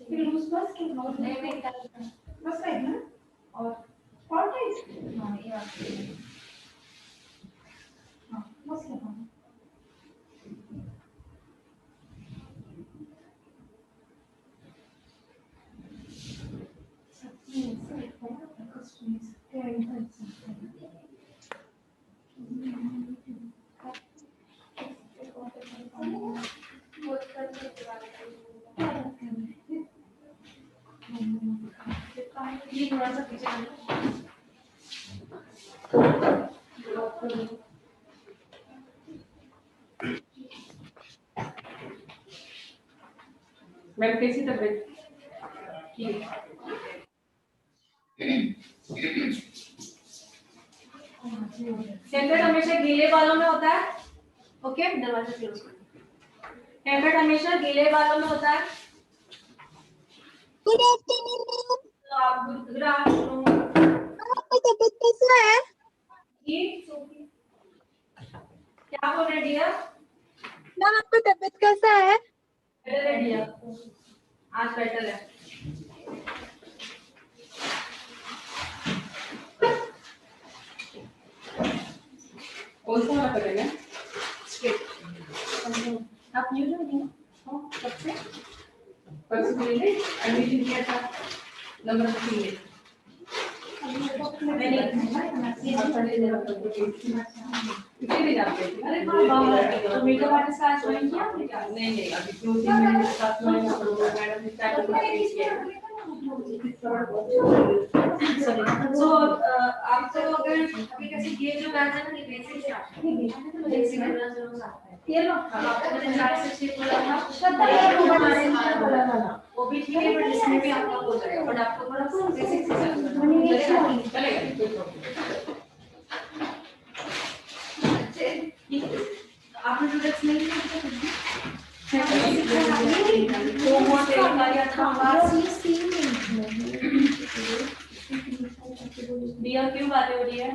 फिर उस बस के नहीं बस है ना और कौन टाइप हाँ ये बात हाँ बस लगा ये थोड़ा सा पीछे मैम कैसी तबीयत टेम्पलेट हमेशा गीले बालों में होता है ओके दरवाजा क्लोज कर टेम्पलेट हमेशा गीले बालों में होता है गुड आफ्टरनून। गुड आफ्टरनून आपकी तबीयत कैसा है? ठीक क्या बोल रहे डियर मैम आपकी तबीयत कैसा है? बेटर है डियर आज बेटर है कौन सा वाला करेंगे स्ट्रेट आप न्यू जो हो कब से परसों मिले एडमिशन किया था नंबर 3 मैंने कितने दिन आपके अरे बाबा तो मेकअप आर्टिस्ट का ज्वाइन किया नहीं अभी 2-3 महीने साथ में मैडम स्टार्ट किया सो आप तो अगर अभी कैसे ये जो बैच है ना ये बेसिक से आता है बेसिक करना जरूर आता है ये लो आपको मैंने 4 से 6 बोला था वो भी ठीक है बट इसमें भी आपका हो जाएगा बट आपको थोड़ा बेसिक से चलेगा आपने जो टेक्स्ट नहीं दिया क्यों बातें हो रही है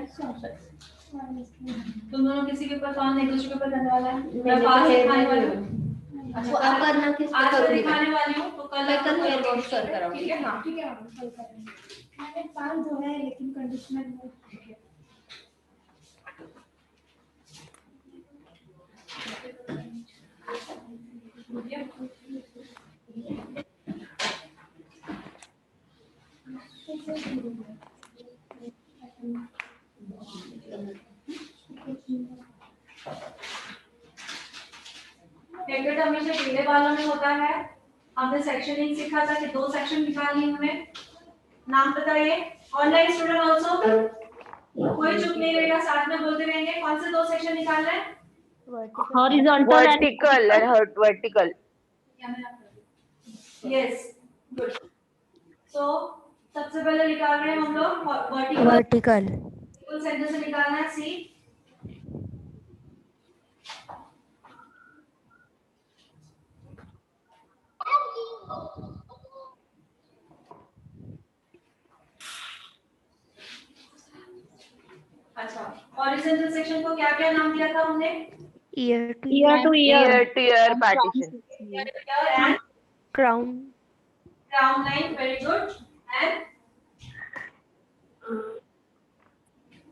तुम दोनों किसी के ऊपर कौन एक दूसरे के ऊपर करने वाला है मैं पास दिखाने वाली हूँ अच्छा अब करना किस पे करूंगी दिखाने वाली हूँ तो कल मैं कल हेयर वॉश कर कराऊंगी ठीक है हां ठीक है कल करेंगे मैंने बाल धोया है लेकिन कंडीशनर नहीं टेम्पलेट हमेशा गीले बालों में होता है हमने सेक्शनिंग सीखा था कि 2 सेक्शन निकालनी हमें नाम बताइए ऑनलाइन स्टूडेंट आल्सो कोई चुप नहीं रहेगा साथ में बोलते रहेंगे कौन से 2 सेक्शन निकालना है horizontal vertical and vertical yes good so सबसे पहले निकाल रहे हैं हम लोग वर्टिकल फुल सेंटर से निकालना है सी अच्छा हॉरिजॉन्टल सेक्शन को क्या क्या नाम दिया था हमने ear to ear to ear partition and crown crown line very good and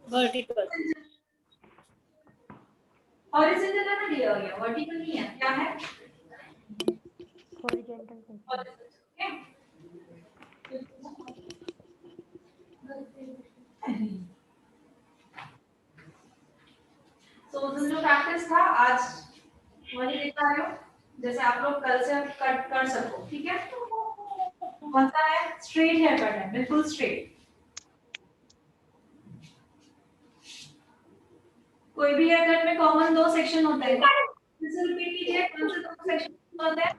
vertical horizontal है ना दिया गया vertical नहीं है क्या है हॉरिजॉन्टल तो उस दिन जो प्रैक्टिस था आज वही दिखा रहे हो जैसे आप लोग कल से कट कर सको ठीक है कौन सा है स्ट्रेट हेयर कट है बिल्कुल स्ट्रेट कोई भी हेयर कट में कॉमन 2 सेक्शन होते हैं जैसे रिपीट कीजिए कौन से 2 सेक्शन होते हैं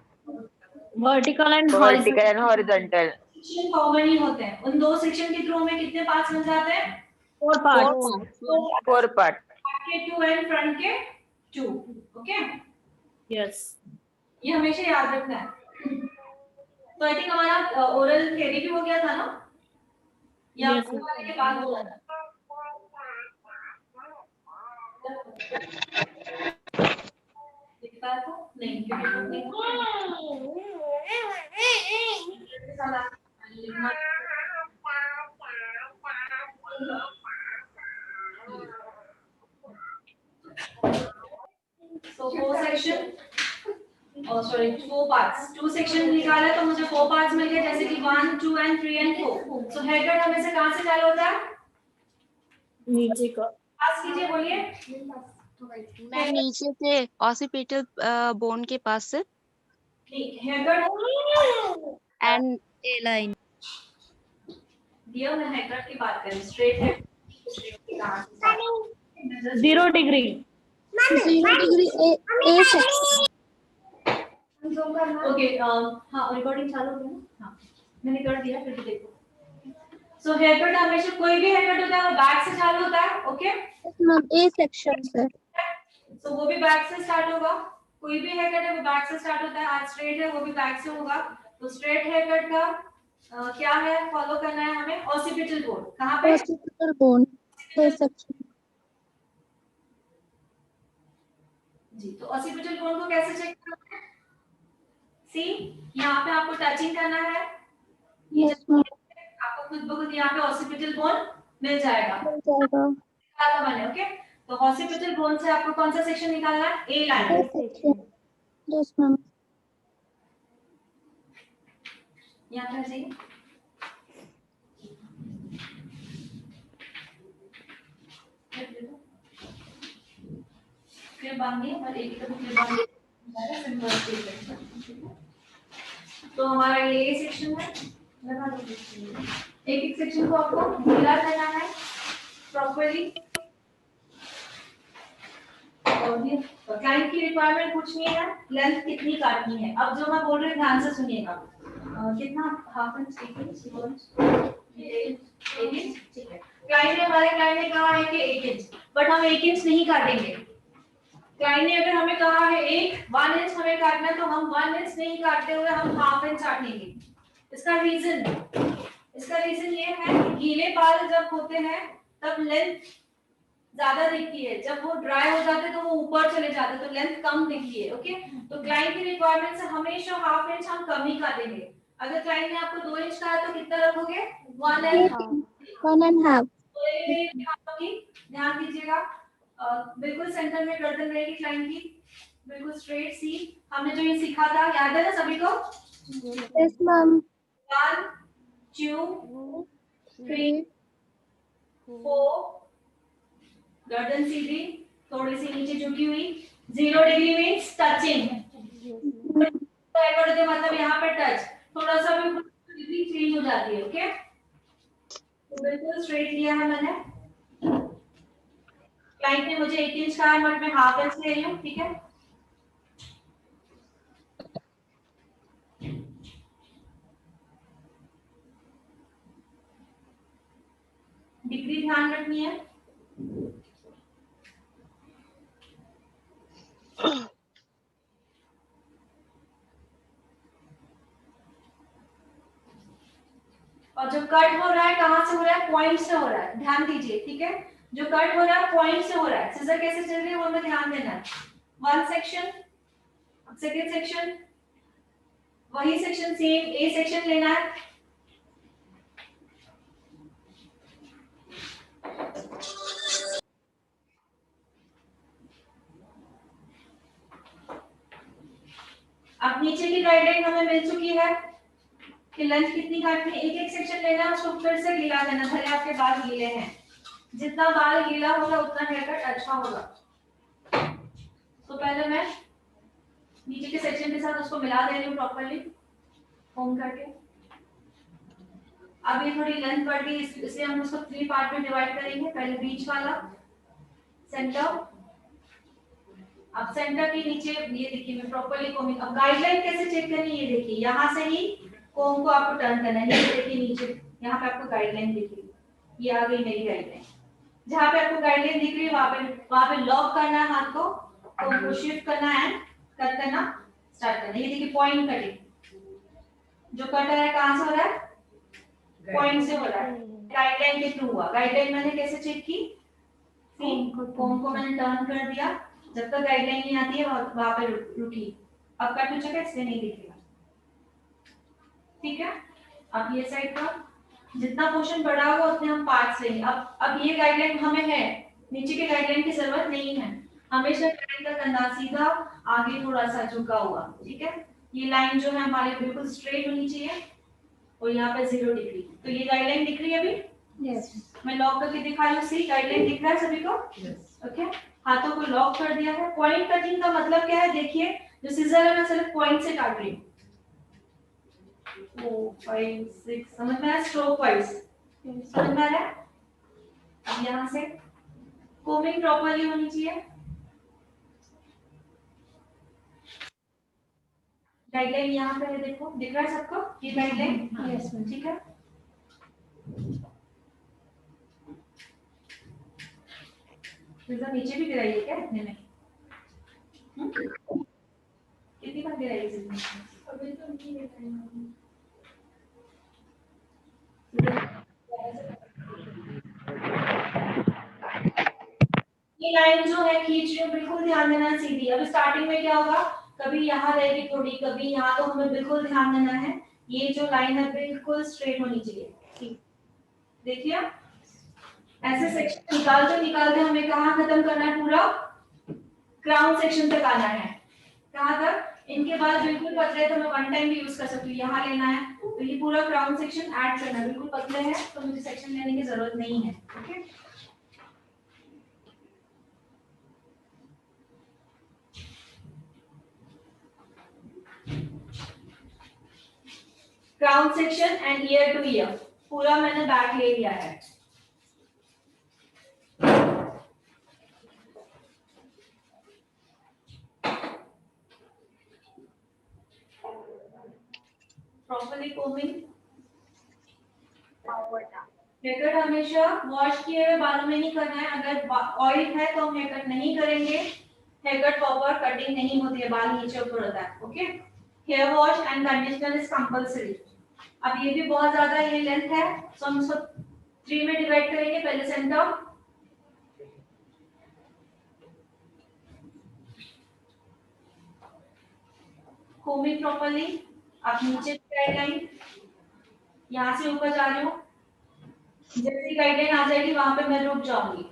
vertical and horizontal section common ही होते हैं उन 2 सेक्शन के थ्रू में कितने पार्ट्स बन जाते हैं 4 parts 4 part के 2 एंड फ्रंट के 2 ओके yes ये हमेशा याद रखना है तो आई थिंक हमारा ओरल थ्योरी भी हो गया था ना या Yes, वाले के बाद हो गया था पाया था नहीं क्योंकि लिखना so four section oh sorry four parts two section निकाला तो मुझे four parts मिल गए जैसे कि 1 2 and 3 and 4 so haircut हमें से कहां से चालू होता है नीचे का पास कीजिए बोलिए मैं नीचे से ऑसिपिटल बोन के पास से haircut एंड ए लाइन दिया मैं haircut की बात करें straight है 0 degree 0 degree A section okay हाँ रिकॉर्डिंग चालू हो गया ना हाँ मैंने कर दिया फिर देखो सो हेयरकट हमेशा कोई भी हेयरकट होता है वो बैक से चालू होता है ओके ए सेक्शन से सो वो भी बैक से स्टार्ट होगा कोई भी हेयरकट है वो बैक से स्टार्ट होता है आज स्ट्रेट है वो भी बैक से होगा तो स्ट्रेट हेयरकट का क्या है फॉलो करना है हमें ऑसिपिटल बोन कहाँ पे ऑसिपिटल बोन ए सेक्शन जी तो ऑसिपिटल बोन को कैसे चेक करना है सी यहाँ पे आपको टचिंग करना है यस मैम आपको खुद ब खुद यहाँ पे ऑसिपिटल बोन मिल जाएगा मिल जाएगा निकाला मैंने ओके तो ऑसिपिटल बोन से आपको कौन सा सेक्शन निकालना है A line A section yes ma'am यहाँ पे जाइए फिर बांधिए और एक तरफ फिर बांधिए तो हमारा ये सेक्शन है लगा दो एक एक सेक्शन को आपको ढीला करना है प्रॉपर्ली और ये क्लाइंट की रिक्वायरमेंट कुछ नहीं है लेंथ कितनी काटनी है अब जो मैं बोल रही हूँ ध्यान से सुनिएगा कितना हाफ इंच एक इंच ठीक है क्लाइंट ने कहा है कि 1 इंच बट हम 1 इंच नहीं काटेंगे क्लाइंट ने अगर हमें कहा है 1 इंच हमें काटना है तो हम 1 इंच नहीं काटते हुए हम हाफ इंच काटेंगे इसका रीजन ये है कि गीले बाल जब होते हैं तब लेंथ ज्यादा दिखती है जब वो ड्राई हो जाते हैं तो वो ऊपर चले जाते हैं तो लेंथ कम दिखती है ओके तो क्लाइंट की रिक्वायरमेंट से हमेशा हाफ इंच हम कम ही काटेंगे अगर क्लाइंट ने आपको 2 इंच कहा तो कितना रखोगे 1.5 ध्यान दीजिएगा बिल्कुल सेंटर में गर्दन रहेगी क्लाइंट की बिल्कुल स्ट्रेट सी हमने जो ये सीखा था याद है ना सभी को यस मैम 1 2 3 4 गर्दन सीधी थोड़ी सी नीचे झुकी हुई 0 डिग्री मींस टचिंग मतलब यहाँ पे टच थोड़ा सा भी डिग्री चेंज हो जाती है ओके तो बिल्कुल स्ट्रेट लिया है मैंने क्लाइंट ने मुझे 1 इंच कहा बट मैं हाफ इंच ले रही हूँ ठीक है डिग्री ध्यान रखनी है और जो कट हो रहा है कहां से हो रहा है पॉइंट से हो रहा है ध्यान दीजिए ठीक है जो कट हो रहा है पॉइंट से हो रहा है सीजर कैसे चल रही है वो हमें ध्यान देना है 1 सेक्शन सेकंड सेक्शन वही सेक्शन सेम ए सेक्शन लेना है अब नीचे की गाइडलाइन हमें मिल चुकी है कि लेंथ कितनी काटनी है एक एक सेक्शन लेना है उसको फिर से गीला करना भले आपके बाल गीले हैं जितना बाल गीला होगा उतना हेयर कट अच्छा होगा तो पहले मैं नीचे के सेक्शन के साथ उसको मिला दे रही हूँ प्रॉपर्ली होम करके अब ये थोड़ी लेंथ बढ़ गई इसलिए हम उसको 3 पार्ट में डिवाइड करेंगे पहले बीच वाला सेंटर अब सेंटर के नीचे ये देखिए मैं प्रॉपर्ली कोमिंग अब गाइडलाइन कैसे चेक करनी है ये देखिए यहाँ से ही कोम को आपको टर्न करना है ये देखिए नीचे यहाँ पे आपको गाइडलाइन दिख रही है ये आ गई मेरी गाइडलाइन जहाँ पे आपको गाइडलाइन दिख रही है वहाँ पे लॉक करना है हाथ को कोम को शिफ्ट करना है कट करना स्टार्ट करना ये देखिए पॉइंट कटिंग जो कट है कहाँ से हो रहा है पॉइंट से हो रहा है गाइडलाइन के थ्रू हुआ गाइडलाइन मैंने कैसे चेक की कोम को मैंने टर्न कर दिया जब तक गाइडलाइन नहीं आती है वहां पे रुकी। अब कट हो चुका है इसलिए नहीं दिखेगा, ठीक है। अब ये साइड का जितना पोर्शन बड़ा होगा उतने हम पार्ट्स लेंगे। अब ये गाइडलाइन हमें है, नीचे के गाइडलाइन की जरूरत नहीं है। हमेशा लाइन का कंधा सीधा, आगे थोड़ा सा झुका हुआ, ठीक है। ये लाइन जो है हमारी बिल्कुल स्ट्रेट होनी चाहिए और यहाँ पे 0 डिग्री। तो ये गाइडलाइन दिख रही है अभी? यस मैं लॉक करके दिखा रही हूँ, सी गाइडलाइन दिख रहा है सभी को? ओके, हाथों को लॉक कर दिया है। पॉइंट कटिंग का मतलब क्या है? देखिए जो सिजर है मैं सिर्फ पॉइंट से काट रही हूँ। 4 5 6 समझ में आया? स्ट्रोक वाइज समझ में आ रहा है? अब यहाँ से कोमिंग प्रॉपर्ली होनी चाहिए। गाइडलाइन यहाँ पे है, देखो दिख रहा है सबको ये गाइडलाइन? Yes ma'am. ठीक है। नीचे भी गिराई है क्या इतने में? कितनी बार गिराई है? अभी तो नहीं गिराई। ये लाइन जो है खींच रही हूँ, बिल्कुल ध्यान देना सीधी। अब स्टार्टिंग में क्या होगा, कभी यहाँ रहेगी थोड़ी, कभी यहाँ, तो हमें बिल्कुल ध्यान देना है ये जो लाइन है बिल्कुल स्ट्रेट होनी चाहिए। ठीक, देखिए ऐसे सेक्शन निकालते हमें कहाँ खत्म करना है? पूरा क्राउन सेक्शन तक आना है। कहाँ तक? इनके बाद बिल्कुल पतले, तो मैं वन टाइम भी यूज कर सकती हूँ। यहाँ लेना है तो ये पूरा क्राउन सेक्शन ऐड करना है। बिल्कुल पतले हैं तो मुझे सेक्शन लेने की जरूरत नहीं है। Okay, crown section and year two year पूरा मैंने बैक ले लिया है। Properly combing. हेयर कट हमेशा वॉश किए हुए बालों में नहीं करना है। अगर ऑयल है तो हम हेयर कट नहीं करेंगे। हेयर कट प्रॉपर कटिंग नहीं होती है, बाल नीचे ऊपर होता है। Okay, hair wash and conditioner is compulsory. अब ये भी बहुत ज्यादा ये लेंथ है तो हम इसको 3 में डिवाइड करेंगे। पहले सेंटर, कोमिंग प्रॉपर्ली। अब नीचे गाइडलाइन, यहाँ से ऊपर जा रही हूँ, जैसी गाइडलाइन आ जाएगी वहां पे मैं रुक जाऊंगी।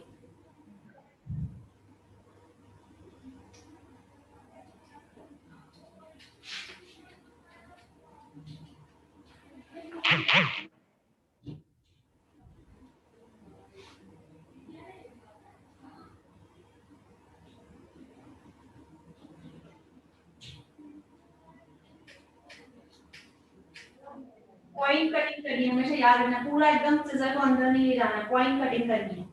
पॉइंट कटिंग करनी है, हमेशा याद रखना। पूरा एकदम सिजर को अंदर नहीं ले जाना है, पॉइंट कटिंग करनी है।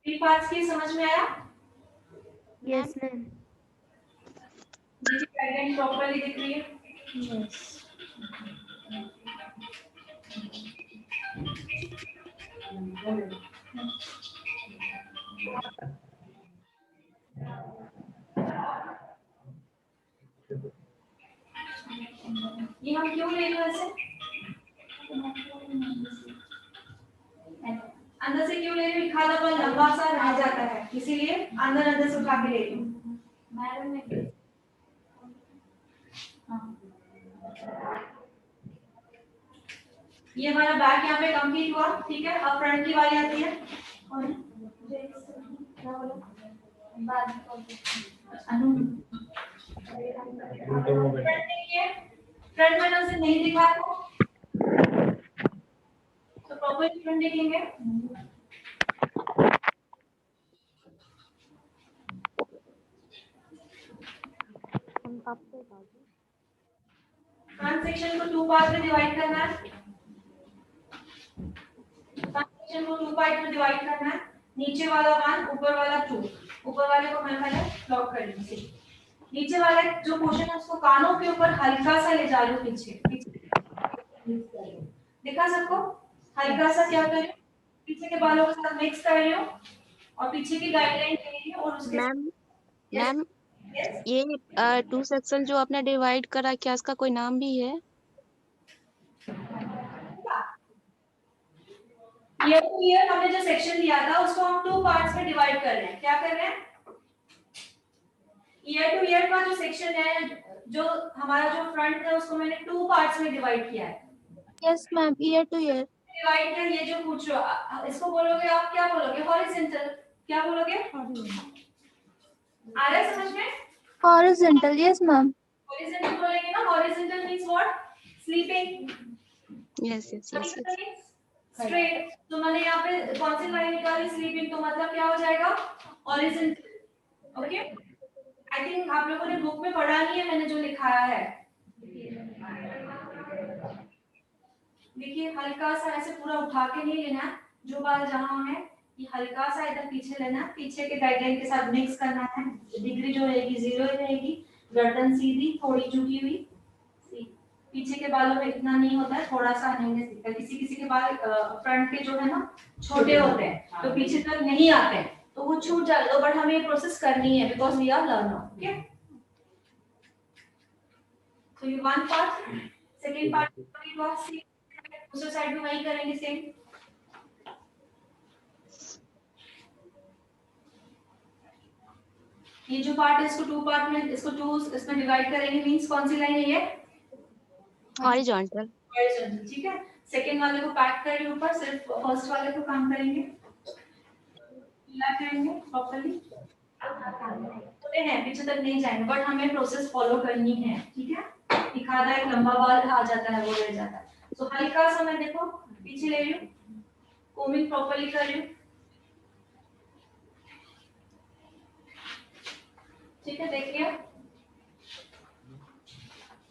थ्री पार्ट्स की समझ में आया? Yes ma'am. नीचे गाइडलाइन प्रॉपर्ली दिख रही है? यस। ये हम क्यों ले रहे हैं ऐसे? अंदर से क्यों ले रही हूँ? खाना पर लंबा सा रह जाता है इसीलिए अंदर से उठा के ले रही हूँ। हाँ। ये हमारा बैक यहाँ पे कंप्लीट हुआ, ठीक है। अब फ्रंट की बारी आती है। और क्या बोलो? फ्रंट मैंने उसे नहीं दिखाया तो प्रॉपर फ्रंट देखेंगे। फ्रंट सेक्शन को 2 पार्ट में डिवाइड करना है। फ्रंट सेक्शन को 2 पार्ट में डिवाइड करना है। नीचे वाला 1, ऊपर वाला 2। ऊपर वाले को मैं पहले लॉक कर दूंगी। नीचे वाला जो पोर्शन है उसको कानों के ऊपर हल्का सा ले जा रही हूँ पीछे। देखा सबको? हल्का सा क्या कर रही हूँ? पीछे के बालों के साथ मिक्स कर रही हूँ और पीछे की गाइडलाइन ले रही हूँ और उसके मैम मैम Yes? ये 2 सेक्शन जो आपने डिवाइड करा, क्या इसका कोई नाम भी है? ईयर टू ईयर हमने जो सेक्शन लिया था उसको हम 2 पार्ट्स में डिवाइड कर रहे हैं। क्या कर रहे हैं? ईयर टू ईयर का जो सेक्शन है, जो हमारा जो फ्रंट है, उसको मैंने 2 पार्ट्स में डिवाइड किया है। Yes, ma'am. Year to year. Divide कर, ये जो पूछ रहे हो इसको बोलोगे आप, क्या बोलोगे? हॉरिजॉन्टल। क्या बोलोगे? आ रहा है समझ में? Horizontal. Yes, ma'am. हॉरिजॉन्टल बोलेंगे ना। Horizontal means what? Sleeping. Yes yes yes yes. Straight. तो मैंने यहाँ पे कौन सी लाइन निकाली? स्लीपिंग। तो मतलब क्या हो जाएगा? हॉरिजॉन्टल। ओके, आई थिंक आप लोगों ने बुक में पढ़ा नहीं है मैंने जो लिखाया है। देखिए, हल्का सा ऐसे पूरा उठा के नहीं लेना, जो बाल जहां है ये हल्का सा इधर पीछे लेना, पीछे के गाइडलाइन के साथ मिक्स करना है। डिग्री जो रहेगी 0 ही रहेगी। गर्दन सीधी, थोड़ी झुकी हुई। पीछे के बालों में इतना नहीं होता है, थोड़ा सा हिलने दिखता है। किसी किसी के बाल फ्रंट के जो है ना छोटे होते हैं, तो पीछे तक नहीं आते हैं, तो वो छूट जाते हैं। बट हमें ये प्रोसेस करनी है because we are learner. Okay, तो ये वन पार्ट। सेकंड पार्ट दूसरे साइड में वही करेंगे सेम। ये जो पार्ट है इसको 2 पार्ट में, इसको 2 इसमें डिवाइड करेंगे। मींस कौन सी लाइन है ये? हॉरिजॉन्टल। हॉरिजॉन्टल। ठीक है, सेकंड वाले को पैक करेंगे ऊपर, सिर्फ फर्स्ट वाले को काम करेंगे, ढीला करेंगे प्रॉपर्ली। होते हैं पीछे तक नहीं जाएंगे, बट हमें प्रोसेस फॉलो करनी है। ठीक है, एक आधा एक लंबा बाल आ जाता है, वो रह जाता है। तो हल्का सा मैं देखो पीछे ले रही हूँ, कोमिंग प्रॉपर्ली कर रही हूँ। ठीक है, देखिए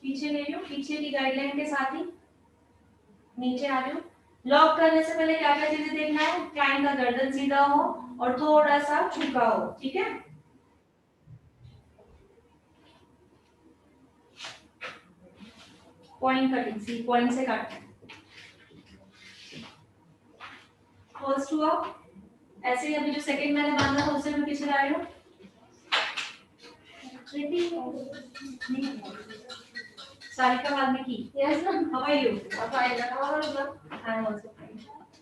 पीछे ले रही हूँ, पीछे की गाइडलाइन के साथ ही नीचे आ रही हूँ। लॉक करने से पहले क्या क्या चीजें देखना है? क्लाइंट का गर्दन सीधा हो और थोड़ा सा झुका हो। ठीक है, पॉइंट कटिंग, सी पॉइंट से काटना है। फर्स्ट हुआ, ऐसे ही अभी जो सेकंड मैंने बांधा था उसे मैं पीछे ला रही हूँ। सारिका वाल्मीकि की। Yes, ma'am. How are you? Fine. How are you, ma'am? I am also fine.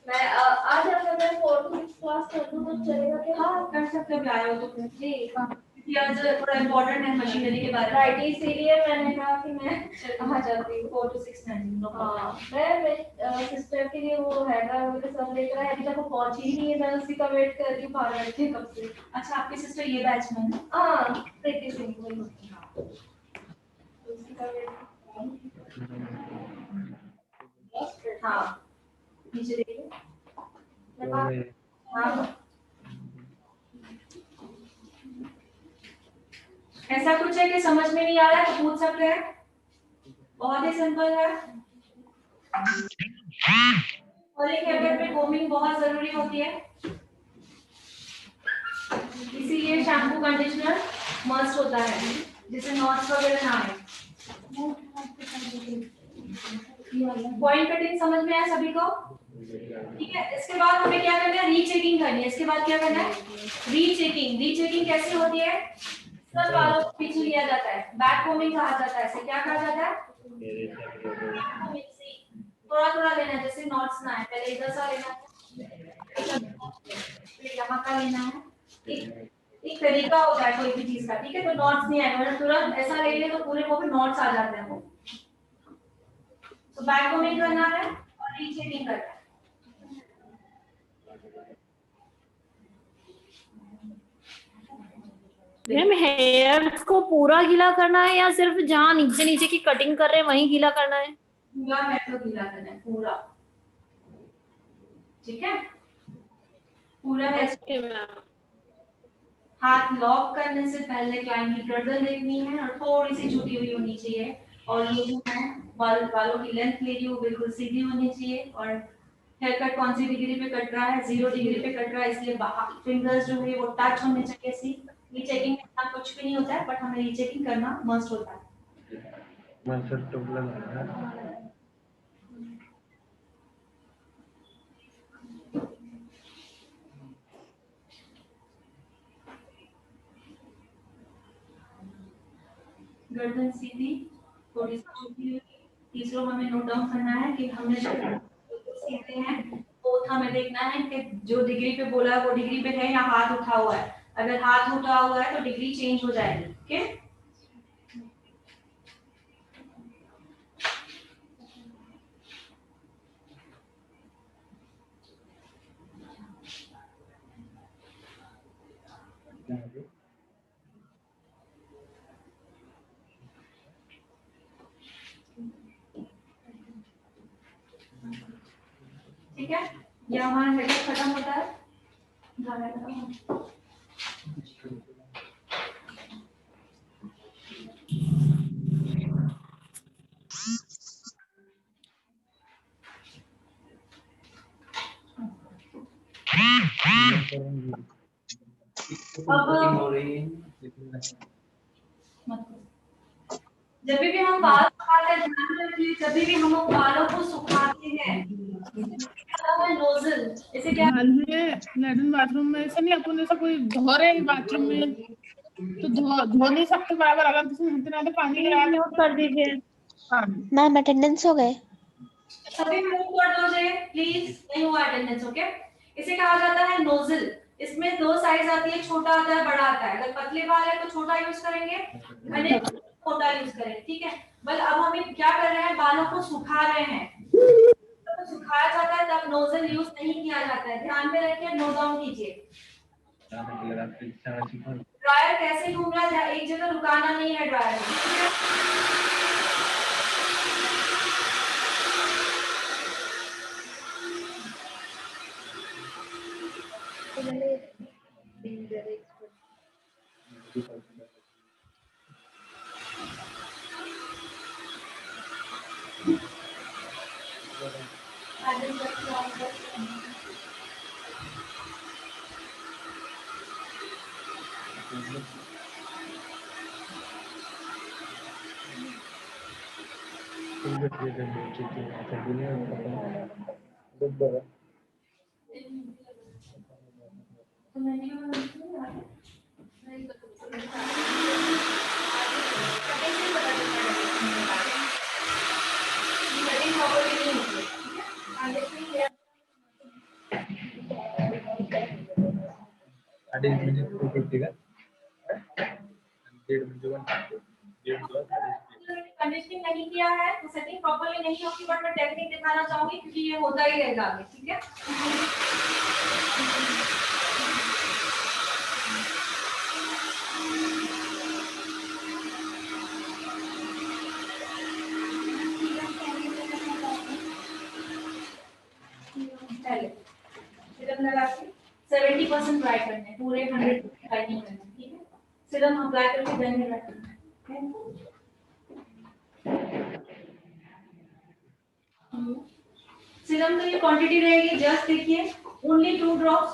मैं आज अगर मैं 4 to 6 क्लास कर दूं तो चलेगा क्या? हाँ, कर सकते हो, आए हो तो फिर। जी। क्योंकि आज थोड़ा इम्पोर्टेंट है मशीनरी के बारे में। राइट, इसीलिए मैंने कहा कि मैं आ जाती हूँ। 4 to 6 नहीं, नो प्रॉब्लम। हाँ, मैं मेरी सिस्टर के लिए वो हैगा मेरे सब देख रहा है, अभी तक वो पहुंची ही नहीं है। मैं उसी का वेट कर रही हूँ बाहर बैठ के कब से। अच्छा, आपकी सिस्टर ये बैच में है ना? हाँ, प्रीति सिंह वही होती है। तो उसी का वेट। हाँ, नीचे देखिए। मैं हाँ, ऐसा कुछ है कि समझ में नहीं आ रहा है तो पूछ सकते हैं, बहुत ही सिंपल है। और एक हेयर में कोमिंग बहुत जरूरी होती है, इसीलिए शैम्पू कंडीशनर मस्ट होता है, जिससे नॉट्स वगैरह ना आए। पॉइंट कटिंग समझ में आया सभी को? ठीक है, इसके बाद हमें क्या करना है? रीचेकिंग करनी है। इसके बाद क्या करना है? रीचेकिंग। रीचेकिंग कैसे होती है? सब बालों को पीछे लिया जाता है, बैक कोमिंग कहा जाता है। इसे क्या कहा जाता है? थोड़ा थोड़ा लेना है, जैसे नॉट्स ना आए। पहले इधर सा लेना है, फिर यहाँ का लेना है। एक तरीका होता है कोई भी चीज का। ठीक है, तो नॉट्स नहीं आएगा, तुरंत ऐसा लेंगे तो पूरे को भी नॉट्स आ जाते हैं। वो तो बैक कोमिंग करना है और रीचेकिंग करना है। मैम, हेयर्स को पूरा गीला करना है या सिर्फ जहाँ नीचे नीचे की कटिंग कर रहे हैं वहीं गीला करना है? पूरा हेड को गीला करना है, पूरा। ठीक है, पूरा हेड। Okay ma'am. हाथ लॉक करने से पहले क्लाइंट की गर्दन देखनी है और थोड़ी सी झुकी हुई होनी चाहिए। और ये जो है बालों की लेंथ ले रही हो बिल्कुल सीधी होनी चाहिए। और हेयर कट कौन सी डिग्री पे कट रहा है? 0 डिग्री पे कट रहा है, इसलिए फिंगर्स जो है वो टच होने चाहिए। सी रीचेकिंग में इतना कुछ भी नहीं होता है, बट हमें रीचेकिंग करना मस्ट होता है। गर्दन सीधी, थोड़ी सी झुकी हुई। तीसरा हमें नोट डाउन करना है कि हमने जो सीखे हैं वो हमें देखना है कि जो डिग्री पे बोला है वो डिग्री पे है या हाथ उठा हुआ है। अगर हाथ उठा हुआ है तो डिग्री चेंज हो जाएगी। ओके, ठीक है, ये हमारा हेडर खत्म होता है। गाना खत्म होता है। जब भी हम बाल सुखाते हैं, ध्यान रखिए, जब भी हम बालों को सुखाते हैं नोजल, इसे क्या लैट्रिन बाथरूम में ऐसा नहीं, अपन ऐसा कोई धो रहे हैं बाथरूम में तो धो नहीं सकते बराबर, अगर किसी ने तो पानी म्यूट कर दीजिए। मैम अटेंडेंस हो गए? सभी म्यूट कर दो जे प्लीज, नहीं हुआ अटेंडेंस। ओके, इसे कहा जाता है नोजल। इसमें दो साइज आती है, छोटा आता है, बड़ा आता है। अगर पतले बाल है तो छोटा यूज करेंगे, घने छोटा यूज करेंगे। ठीक है, बल अब हम क्या कर रहे हैं, बालों को सुखा रहे हैं। तो सुखाया जाता है तब नोजल यूज नहीं किया जाता है, ध्यान में रखिए, नोट डाउन कीजिए। ड्रायर कैसे घूम रहा है, एक जगह रुकाना नहीं है ड्रायर। कंडीशनिंग नहीं किया है तो सेटिंग प्रॉपर्ली नहीं होगी, बट मैं टेक्निक दिखाना चाहूंगी क्योंकि ये होता ही रहेगा आगे। ठीक है, पहले सिरम लगा के 70% ट्राई करना है, पूरे 100 ट्राई नहीं करना। ठीक है, सिरम अप्लाई करके देन रखना है। सिरम की क्वांटिटी रहेगी, जस्ट देखिए, ओनली 2 ड्रॉप्स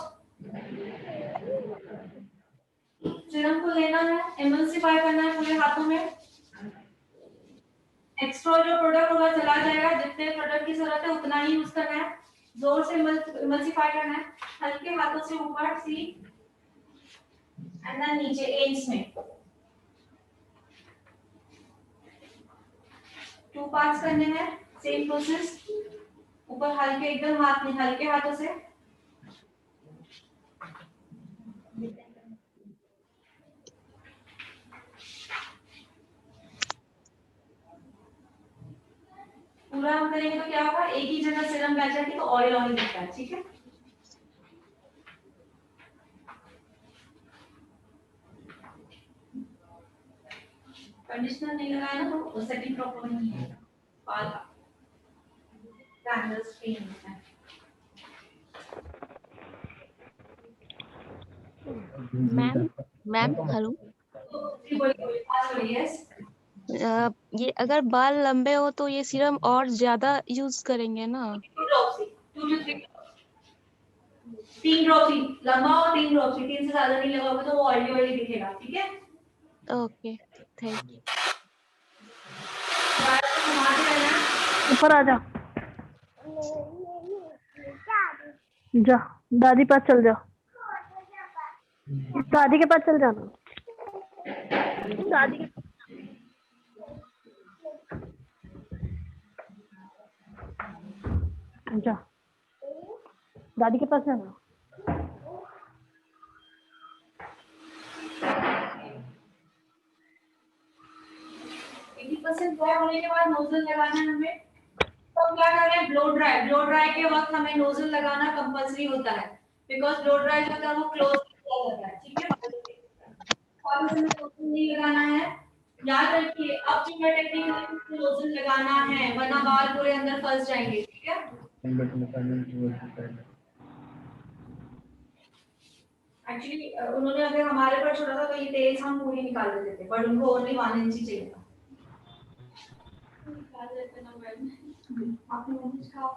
सिरम को लेना है, एमल्सिफाई करना है पूरे हाथों में। एक्स्ट्रा जो प्रोडक्ट होगा चला जाएगा, जितने प्रोडक्ट की जरूरत है उतना ही यूज करना है। जोर से एमल्सिफाई करना है, हल्के हाथों से ऊपर सी एंड देन नीचे एंड्स में 2 पार्ट्स करने हैं। सेम प्रोसेस, ऊपर हल्के एकदम हाथ में, हल्के हाथों से पूरा हम करेंगे तो क्या होगा, एक ही जगह सिरम बैठ जाएगी तो ऑयल ऑयल दिखता है। ठीक है, कंडीशनर नहीं लगाया ना तो सेटिंग प्रॉपर नहीं है बाल का, कैंडल स्क्रीन है। मैम मैम हेलो, जी बोलिए, आज बोलिए। यस, ये अगर बाल लंबे हो तो ये सीरम और ज्यादा यूज करेंगे ना? 2 ड्रॉप्स, 2 to 3 3 ड्रॉप्स ही लंबा और 3 ड्रॉप्स, 3 से ज्यादा नहीं लगाओगे तो वो ऑयली ऑयली दिखेगा। ठीक है, ओके, थैंक यू। बाल को घुमा के रहना है। ऊपर आ जा, जा दादी पास चल जा, दादी के पास चल जाना, दादी के जा दादी के पास जाना। 80% ड्राई होने के बाद नोजल लगाना है हमें। तो हम क्या कर रहे हैं, ब्लो ड्राई के वक्त हमें नोजल लगाना कंपल्सरी होता है, बिकॉज ब्लो ड्राई जो होता है वो क्लोज किया जाता है, ठीक है। और इसमें नोजल नहीं लगाना है, याद रखिए। अब जो मैं टेक्निक है नोजल लगाना है, वरना बाल पूरे अंदर फंस जाएंगे, ठीक है। एक्चुअली उन्होंने अगर हमारे पर छोड़ा था तो ये तेल हम पूरी निकाल देते थे, बट उनको ओनली 1 इंच ही चाहिए था। निकाल लेते ना मैम, आपने मैनेज खाओ।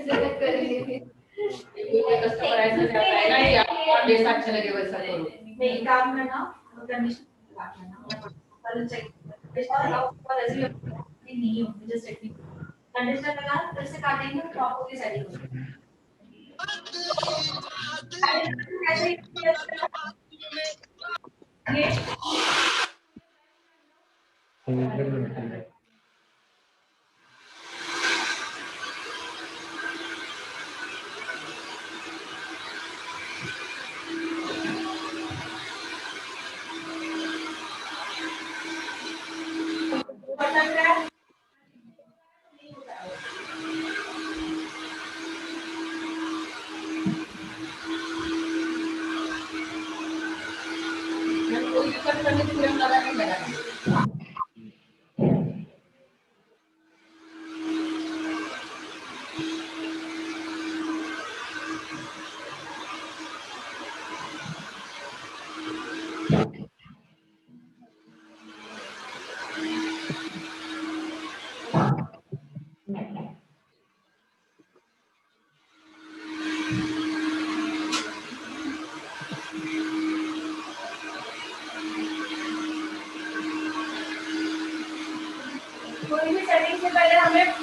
जरूरत करेंगे फिर। कस्टमर ऐसा जाता है ना कि आपको जैसा अच्छा लगे वैसा करो। नहीं, काम करना कंडीशन लगा करना, कल चेक बेशक आप पर ऐसे नहीं हो, जस्ट टेक्निक कंडीशनर लगा फिर से काटेंगे तो प्रॉपर्ली सेटिंग हो जाएगी। कैसे ये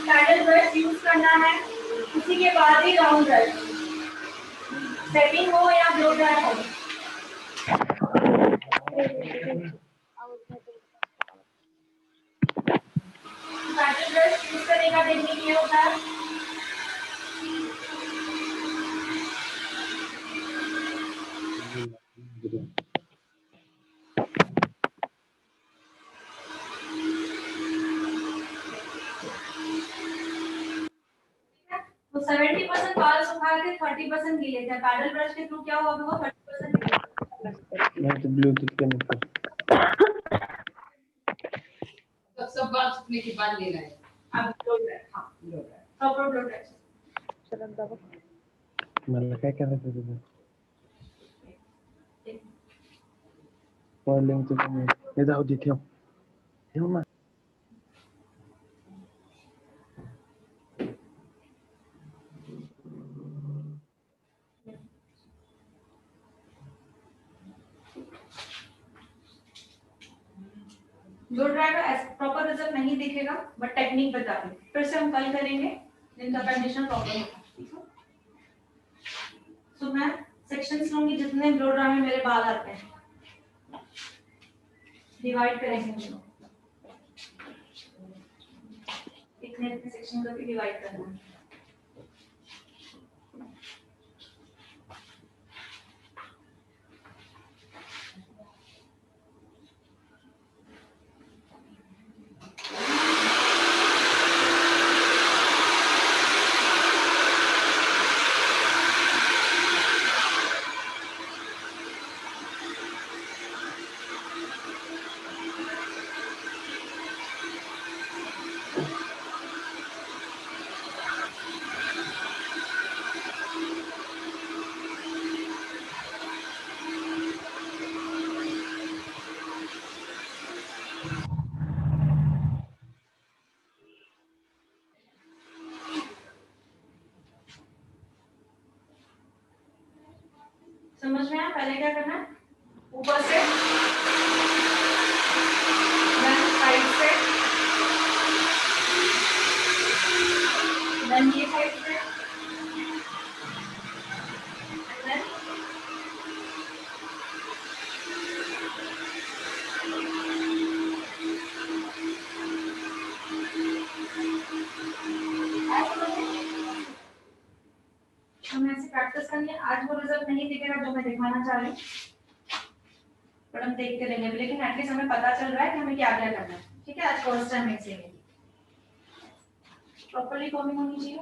'पैडल ब्रश यूज करना है, उसी के बाद ही राउंड ब्रश, सेटिंग हो या ब्लो ड्राई हो। पैडल ब्रश यूज करने का टेक्निक ये होता है, तो 70% बाल सुखा के 30% गीले थे। पैडल ब्रश के थ्रू क्या हुआ, वो 30% मैं तो ब्लूटूथ कनेक्ट कर। तो सब बात सुनने के बाद लेना है। अब ब्लो ड्राई, हां blow dry, proper blow dry. मला काय करायचं तुझं मॉडेलिंग तुम्ही हे जाऊ दे ठेव ना। ब्लो ड्राई का प्रॉपर रिजल्ट नहीं दिखेगा, बट टेक्निक बता रही हूं। फिर से हम कल करेंगे जिनका कंडीशन प्रॉब्लम होगा, ठीक है। सो मैं सेक्शंस लूंगी जितने ब्लो ड्राई में मेरे बाल आते हैं, डिवाइड करेंगे उनको, इतने इतने सेक्शन करके डिवाइड करना है। समझ में आया? पहले क्या करना है, ऊपर से साइड से, देन ये साइड से, देन ऐसे प्रैक्टिस करनी है। आज वो रिजल्ट नहीं दिखेगा जो मैं दिखाना चाह रही हूँ, पर हम देखते रहेंगे, लेकिन एटलीस्ट हमें पता चल रहा है कि हमें क्या क्या करना है। ठीक है, आज first time explain properly forming होनी चाहिए।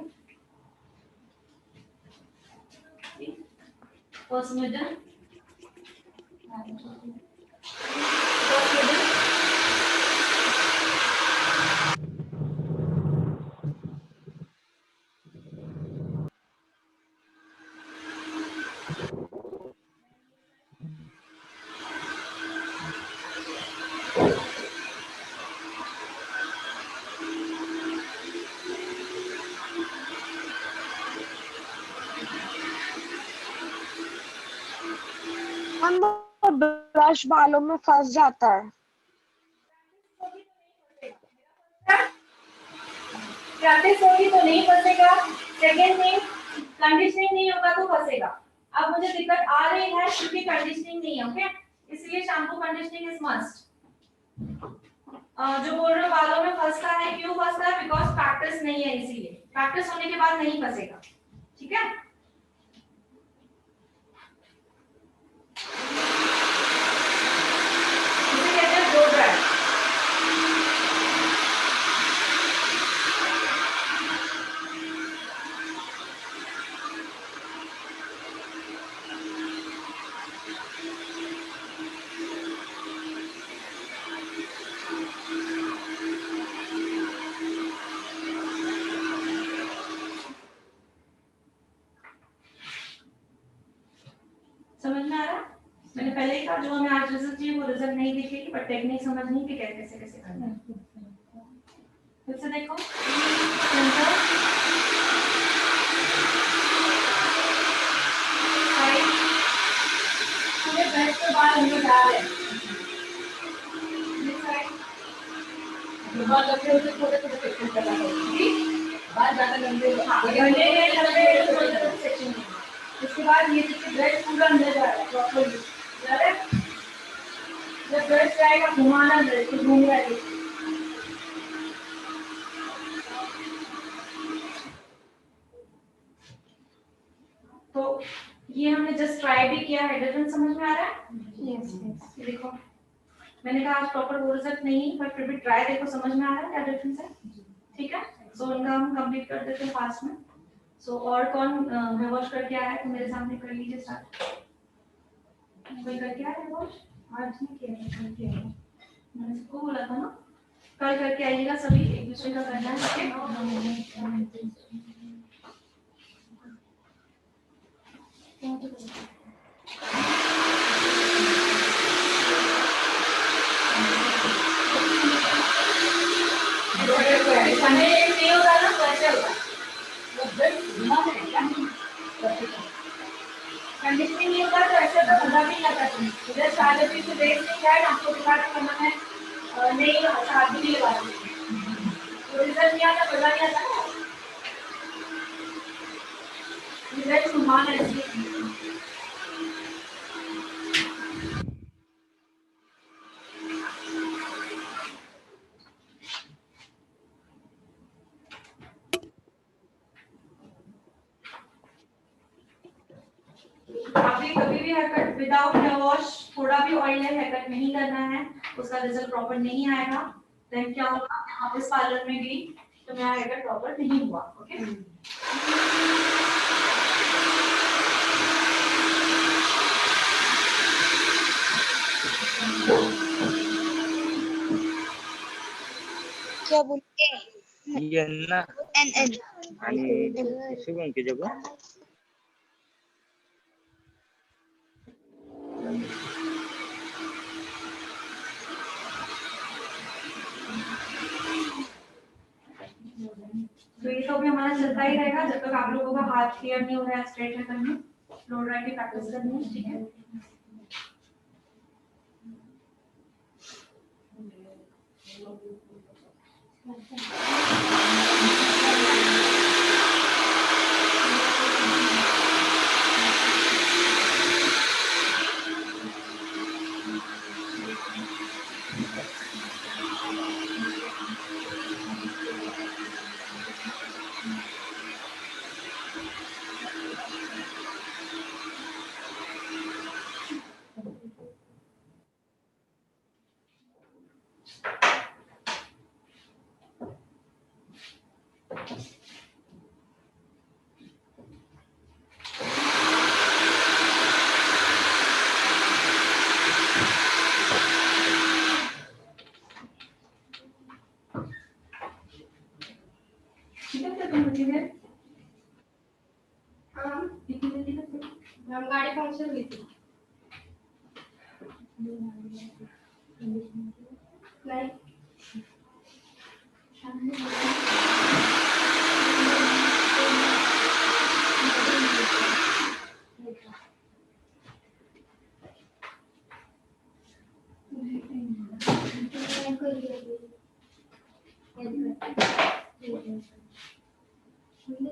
फर्स्ट मिडल, ब्रश बालों में फंस जाता है। प्रैक्टिस होगी तो नहीं फंसेगा। सेकेंड थिंग, कंडीशनिंग नहीं होगा तो फंसेगा। अब मुझे दिक्कत आ रही है क्योंकि कंडीशनिंग नहीं है, ओके, इसलिए शैम्पू कंडीशनिंग इज मस्ट। जो बोल रहे हो बालों में फंसता है, क्यों फंसता है? बिकॉज प्रैक्टिस नहीं है, इसीलिए। प्रैक्टिस होने के बाद नहीं फंसेगा, ठीक है। इसे कहते हैं ब्लो ड्राई। समझ में आ रहा है? मैंने पहले ही कहा जो हमें आज रिजल्ट चाहिए वो रिजल्ट नहीं दिखेगी, पर टेक्निक समझनी कि कैसे कैसे करना है। फिर से देखो, सेंटर, साइड, पूरे ब्रश के बाद हम लोग डाल रहे हैं। ये साइड, बाल लंबे होते छोटे छोटे सेक्शन करना है, बाल ज्यादा लंबे हाँ, गले में लंबे छोटे सेक्शन है। उसके बाद ये देखिए ब्रश पूरा अंदर जा रहा है, प्रॉपर्ली जा रहा है। जब ब्रश जाएगा घुमाना, ब्रश को घूम रहा है। तो ये हमने जस्ट ट्राई भी किया है। डिफरेंस समझ में आ रहा है? Yes yes. देखो मैंने कहा आज प्रॉपर वो रिजल्ट नहीं, पर फिर भी ट्राई देखो, समझ में आ रहा है क्या डिफरेंस है? ठीक है, सो उनका हम कंप्लीट कर देते हैं फास्ट में। सो और कौन हेयर वॉश करके आया है तो मेरे सामने कर लीजिए स्टार्ट। कोई करके आया हेयर वॉश? आज नहीं किया है, कल किया है। मैंने सबको बोला था ना, कल करके आइएगा सभी, एक दूसरे का करना है। नहीं होगा ना तो ऐसे होगा। कंडीशनिंग नहीं होगा तो ऐसे तो मजा भी नहीं आता। इधर शादी भी से देख नहीं है, आपको दिखाने का मन है, नहीं शादी भी लगा दी तो रिजल्ट नहीं आता, मजा नहीं आता ना। रिजल्ट घुमाना है इसलिए। कभी भी haircut without hair wash, थोड़ा भी ऑयल हेयर कट नहीं करना है, उसका रिजल्ट प्रॉपर नहीं आएगा। देन क्या होगा, आप इस पार्लर में गई तो मेरा हेयर कट प्रॉपर नहीं हुआ, ओके। क्या बोलते यांना एन एन आणि शुभंकी जगो तो ये तो भी हमारा चलता ही रहेगा जब तक आप लोगों का हाथ क्लियर नहीं हो रहा है स्ट्रेट हेयर करने, फ्लो ड्राई की प्रैक्टिस करनी है, ठीक है। ठीक है क्या तुम मुझे हाँ हम गाड़ी फंक्शन हुई थी नहीं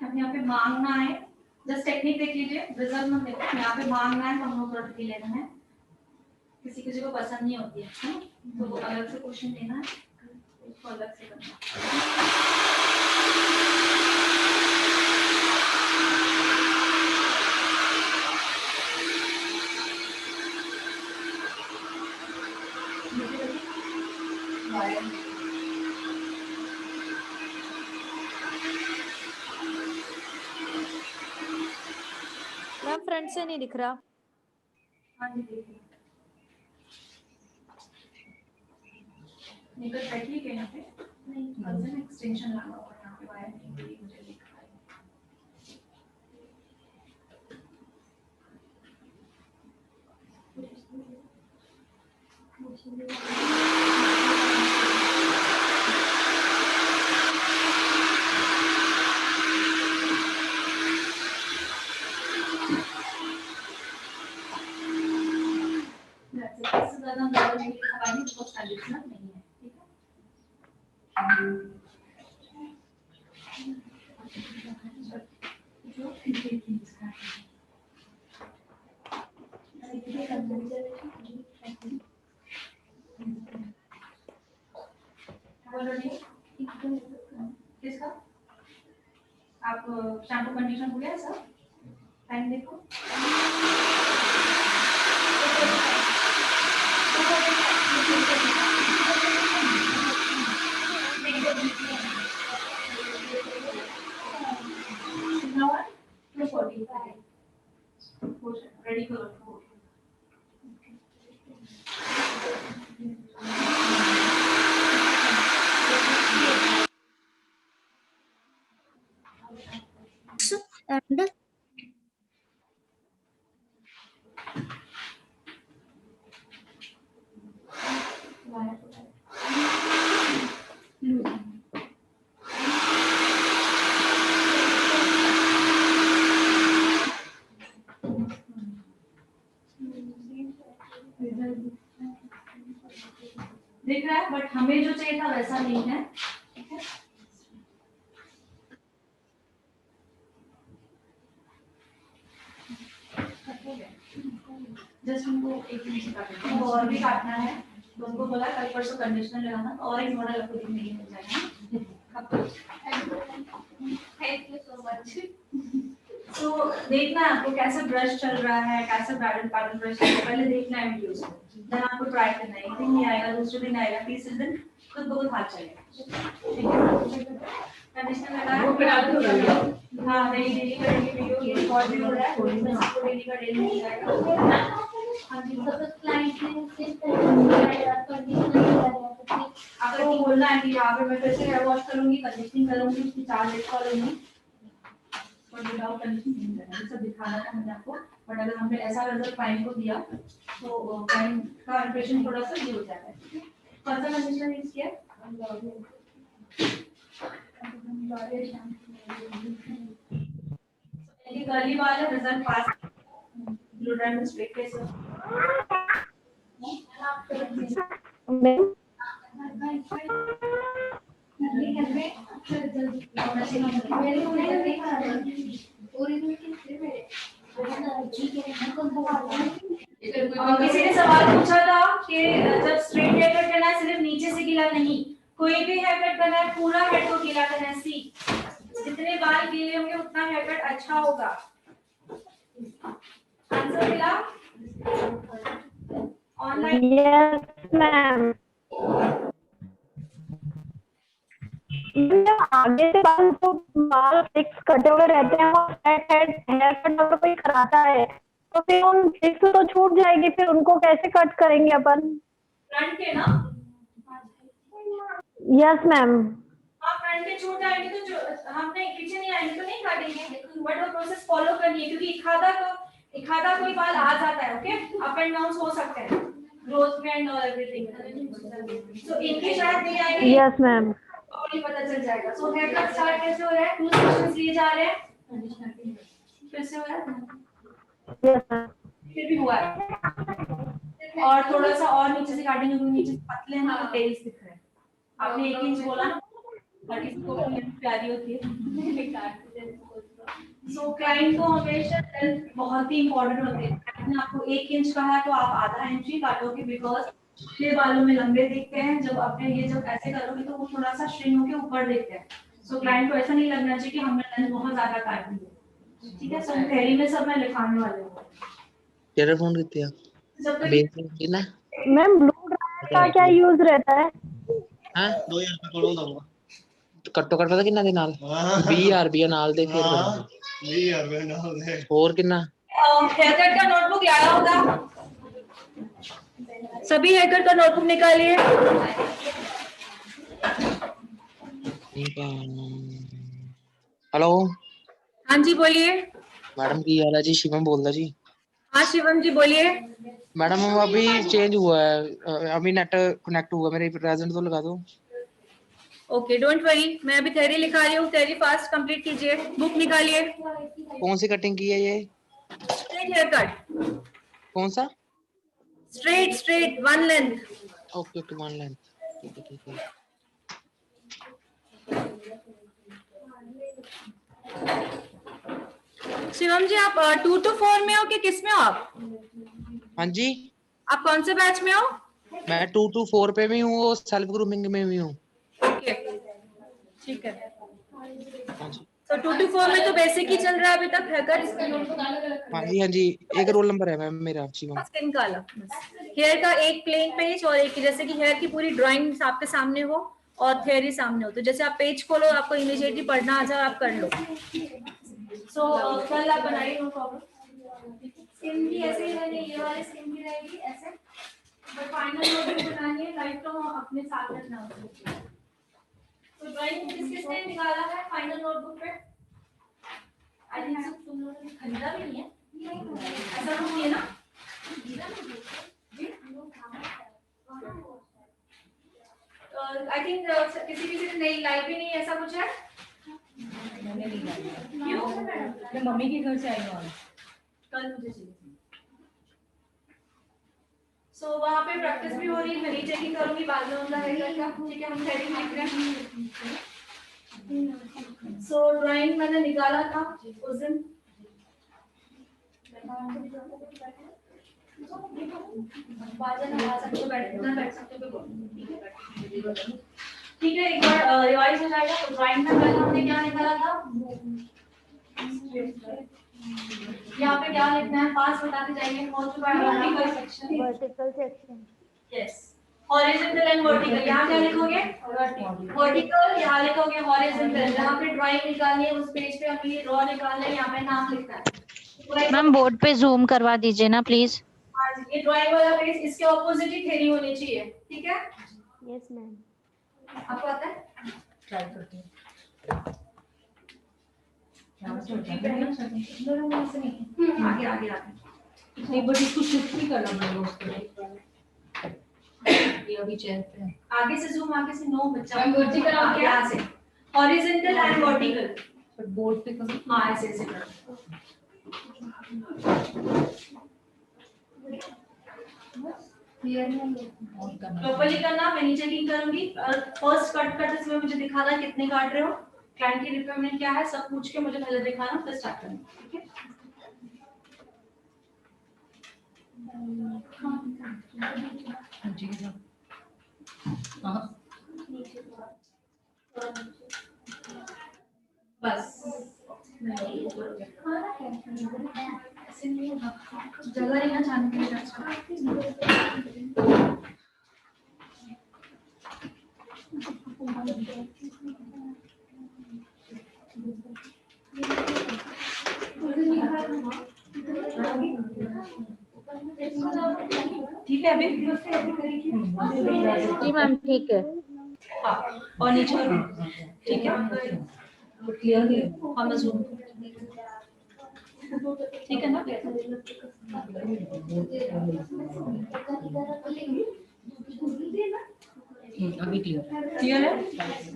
अब यहाँ पे मांगना है, जस्ट टेक्निक देख लीजिए, रिजल्ट मत देखो, यहाँ पे मांगना है तो हम लोग रट के लेना है, किसी किसी को पसंद नहीं होती है ना? तो वो अलग से क्वेश्चन लेना है, उसको अलग से करना है। मैम फ्रंट से नहीं दिख रहा। हाँ जी देखिए, निकल बैठी है क्या यहाँ पे? नहीं, कल से एक्सटेंशन लगा हुआ है यहाँ पे, वायर नहीं मिली मुझे दिख रहा है। इससे ज़्यादा हम ज़्यादा नहीं लिखा पाएंगे, बिकॉज़ कंडीशनल नहीं है, ठीक है? किसका? आप शैम्पू कंडीशन हो गया सर? टाइम देखो। रेडी करो। And दिख रहा है, बट हमें जो चाहिए था वैसा नहीं है, ठीक है? जस्ट उनको एक इंच काटना है, और भी काटना है, तो उनको बोला कल परसों कंडीशनर लगाना, तो और एक मॉडल आपको दिखने को मिल जाएगा। Thank you so much. तो देखना है आपको कैसे ब्रश चल रहा है, कैसे पैटर्न ब्रश चल रहा है, पहले देखना है वीडियोस को, देन आपको ट्राई करना है, एक दिन नहीं आएगा, दूसरे दिन आएगा, तीसरे दिन खुद ब खुद हाथ चलेगा, ठीक है? कंडीशनर लगाया, वो फिर आगे हो जाएगा। हाँ डेली करेंगे वीडियो, ये रिकॉर्ड भी हो रहा है, तो डेली का डेली मिल जाएगा। हाँ जी, आपको बोलना है कि यहाँ पे मैं फिर से हेयर वॉश करूंगी, कंडीशनिंग करूंगी, उसकी चार्ज एक्स्ट्रा लूंगी, और विदाउट कंडीशनिंग करना है, सब दिखाना था मैंने आपको। बट अगर हमने ऐसा रिजल्ट क्लाइंट को दिया तो क्लाइंट का इंप्रेशन थोड़ा सा ये हो जाता है। कौन सा कंडीशनर यूज किया? ये कर्ली बाल है, रिजल्ट पास, ब्लू ड्राइव स्ट्रेट फेस है। किसी ने सवाल पूछा था कि जब स्ट्रेट हेयर कट करना है सिर्फ नीचे से गीला नहीं, कोई भी हेयर कट करना है पूरा हेड को गीला करना है। सी जितने बाल गीले होंगे उतना हेयर कट अच्छा होगा। आंसर मिला? ऑनलाइन? Yes ma'am. आगे से बाल फिक्स कटे हुए रहते हैं और हेयर कट अगर कोई कराता है तो फिर उन फिक्स तो छूट जाएगी, फिर उनको कैसे कट करेंगे अपन? फ्रंट के ना? Yes ma'am. हाँ फ्रंट के छूट जाएंगे तो जो हम नहीं पीछे नहीं आएंगे तो नहीं काटेंगे, बट वो प्रोसेस फॉलो करनी है क्योंकि इखादा कोई बाल आ जाता है। ओके, अप एंड डाउन हो सकते हैं ग्रोथ में एंड ऑल एवरीथिंग। सो इनके शायद नहीं आएंगे। Yes ma'am. और ये पता चल जाएगा। सो हेयर कट स्टार्ट कैसे हो रहा है? 2 सेक्शंस लिए जा रहे हैं। फिर से हो रहा है? Yes ma'am. फिर भी हुआ है। और थोड़ा सा और नीचे से काटेंगे क्योंकि नीचे से पतले हैं तो टेल्स दिख रहे हैं। आपने 1 इंच बोला ना, हर किसी को अपनी प्यारी होती है। सो क्लाइंट को हमेशा हेल्थ बहुत ही इंपॉर्टेंट होती है। मैंने आपको 1 इंच कहा तो आप आधा इंच ही काटोगे बिकॉज ये बालों में लंबे दिखते हैं। जब आपने ये जब ऐसे करोगे तो वो थोड़ा सा श्रिंक होके ऊपर दिखते हैं। सो क्लाइंट को ऐसा नहीं लगना चाहिए कि हमने लेंथ बहुत ज्यादा काट दी है। ठीक है, सो थ्योरी में सब मैं लिखाने वाली हूँ। तेरा फोन कितने है? जब तक बेसिक ना मैम ब्लू ड्रायर का क्या यूज रहता है? हां 2000 रुपए कोलों दूंगा कट्टो कट पता कितना दे नाल 20000 रुपए नाल दे फिर 20000 रुपए नाल दे और कितना हेयर कट का नोटबुक लाया होगा। सभी हेयर कट का नोटबुक निकालिए। हेलो हाँ जी बोलिए। मैडम की हाल है जी? शिवम बोलता जी। हाँ शिवम जी बोलिए। मैडम अभी चेंज हुआ है, अभी नेट कनेक्ट हुआ, मेरे प्रेजेंट तो लगा दो। ओके डोंट वरी, मैं अभी थ्योरी लिखा रही हूँ। थ्योरी फास्ट कंप्लीट कीजिए। बुक निकालिए। कौन सी कटिंग की है ये? Straight haircut. कौन सा? Straight 1 length. Okay okay 1 length. ठीक है। शिवम जी आप 2 to 4 में हो कि किस में हो आप? हाँ जी आप कौन से बैच में हो? मैं 2 to 4 पे भी हूँ और सेल्फ ग्रूमिंग में भी हूँ। ओके ठीक है। हाँ जी तो 2 to 4 में तो बेसिक ही चल रहा है अभी तक हेयर कट। हाँ जी एक रोल नंबर है मैम मेरा शिवम। स्किन का अलग, हेयर का एक प्लेन पेज और एक जैसे कि हेयर की पूरी ड्राइंग आपके सामने हो और थ्योरी सामने हो, तो जैसे आप पेज खोलो आपको इमीडिएटली पढ़ना आ जाए आप कर लो। सो कल आप बनाइए, नो प्रॉब्लम। स्किन भी ऐसे ही रहेगी, ये वाली स्किन भी रहेगी ऐसे, बट फाइनल नोटबुक बनानी है। लाइट तो अपने साथ रखना होगा। तो ड्राइंग किसने निकाला है फाइनल नोटबुक पे? आई थिंक सब तुम लोगों ने खरीदा भी नहीं है, ऐसा तो नहीं है ना? आई थिंक किसी ने नहीं लाई भी नहीं, ऐसा कुछ है? क्यों? मैं मम्मी के घर से आई हूँ कल मुझे चाहिए। सो वहाँ पे प्रैक्टिस भी हो रही है, मैं नहीं चेकिंग करूंगी बाद में उनका हेयर का। ठीक है, हम हेडिंग लिख रहे हैं। सो ड्राइंग मैंने निकाला था उस दिन। ठीक है, एक बार रिवाइज हो जाएगा। तो ड्राइंग में पहले हमने क्या निकाला था? यहाँ पे क्या लिखना है पास बताते जाइए। कौन सा vertical section? Yes, horizontal and vertical. यहाँ क्या लिखोगे? वर्टिकल। यहाँ लिखोगे हॉरिजॉन्टल। यहाँ पे ड्राइंग निकालनी है, उस पेज पे हमें ये ड्रॉ निकालना है, यहाँ पे नाम लिखना है। मैम बोर्ड पे जूम करवा दीजिए ना प्लीज। हाँ जी, ये ड्राइंग वाला पेज, इसके ऑपोजिट ही थ्योरी होनी चाहिए। ठीक है? Yes ma'am. आपको आता है? ट्राई करती हूँ। आगे आगे आगे। नहीं बट इसको शिफ्ट भी करना पड़ेगा उसको। ये अभी चेयर पे है। आगे से जूम, आगे से नो बच्चा। वर्टिकल आगे यहाँ से horizontal and vertical. But board पे कभी हाँ ऐसे ऐसे करो। प्रॉपर्ली करना, मैं नीचे चेकिंग करूंगी। फर्स्ट कट करते समय मुझे दिखाना कितने काट रहे हो, क्लाइंट की रिक्वायरमेंट क्या है, सब पूछ के मुझे पहले दिखाना, फिर स्टार्ट करना। ठीक है? बस जगह नहीं ना जाने के लिए। ठीक है अभी? जी मैम ठीक है। हाँ और नीचे ठीक है हाँ मैं zoom ठीक है ना? अभी क्लियर क्लियर है?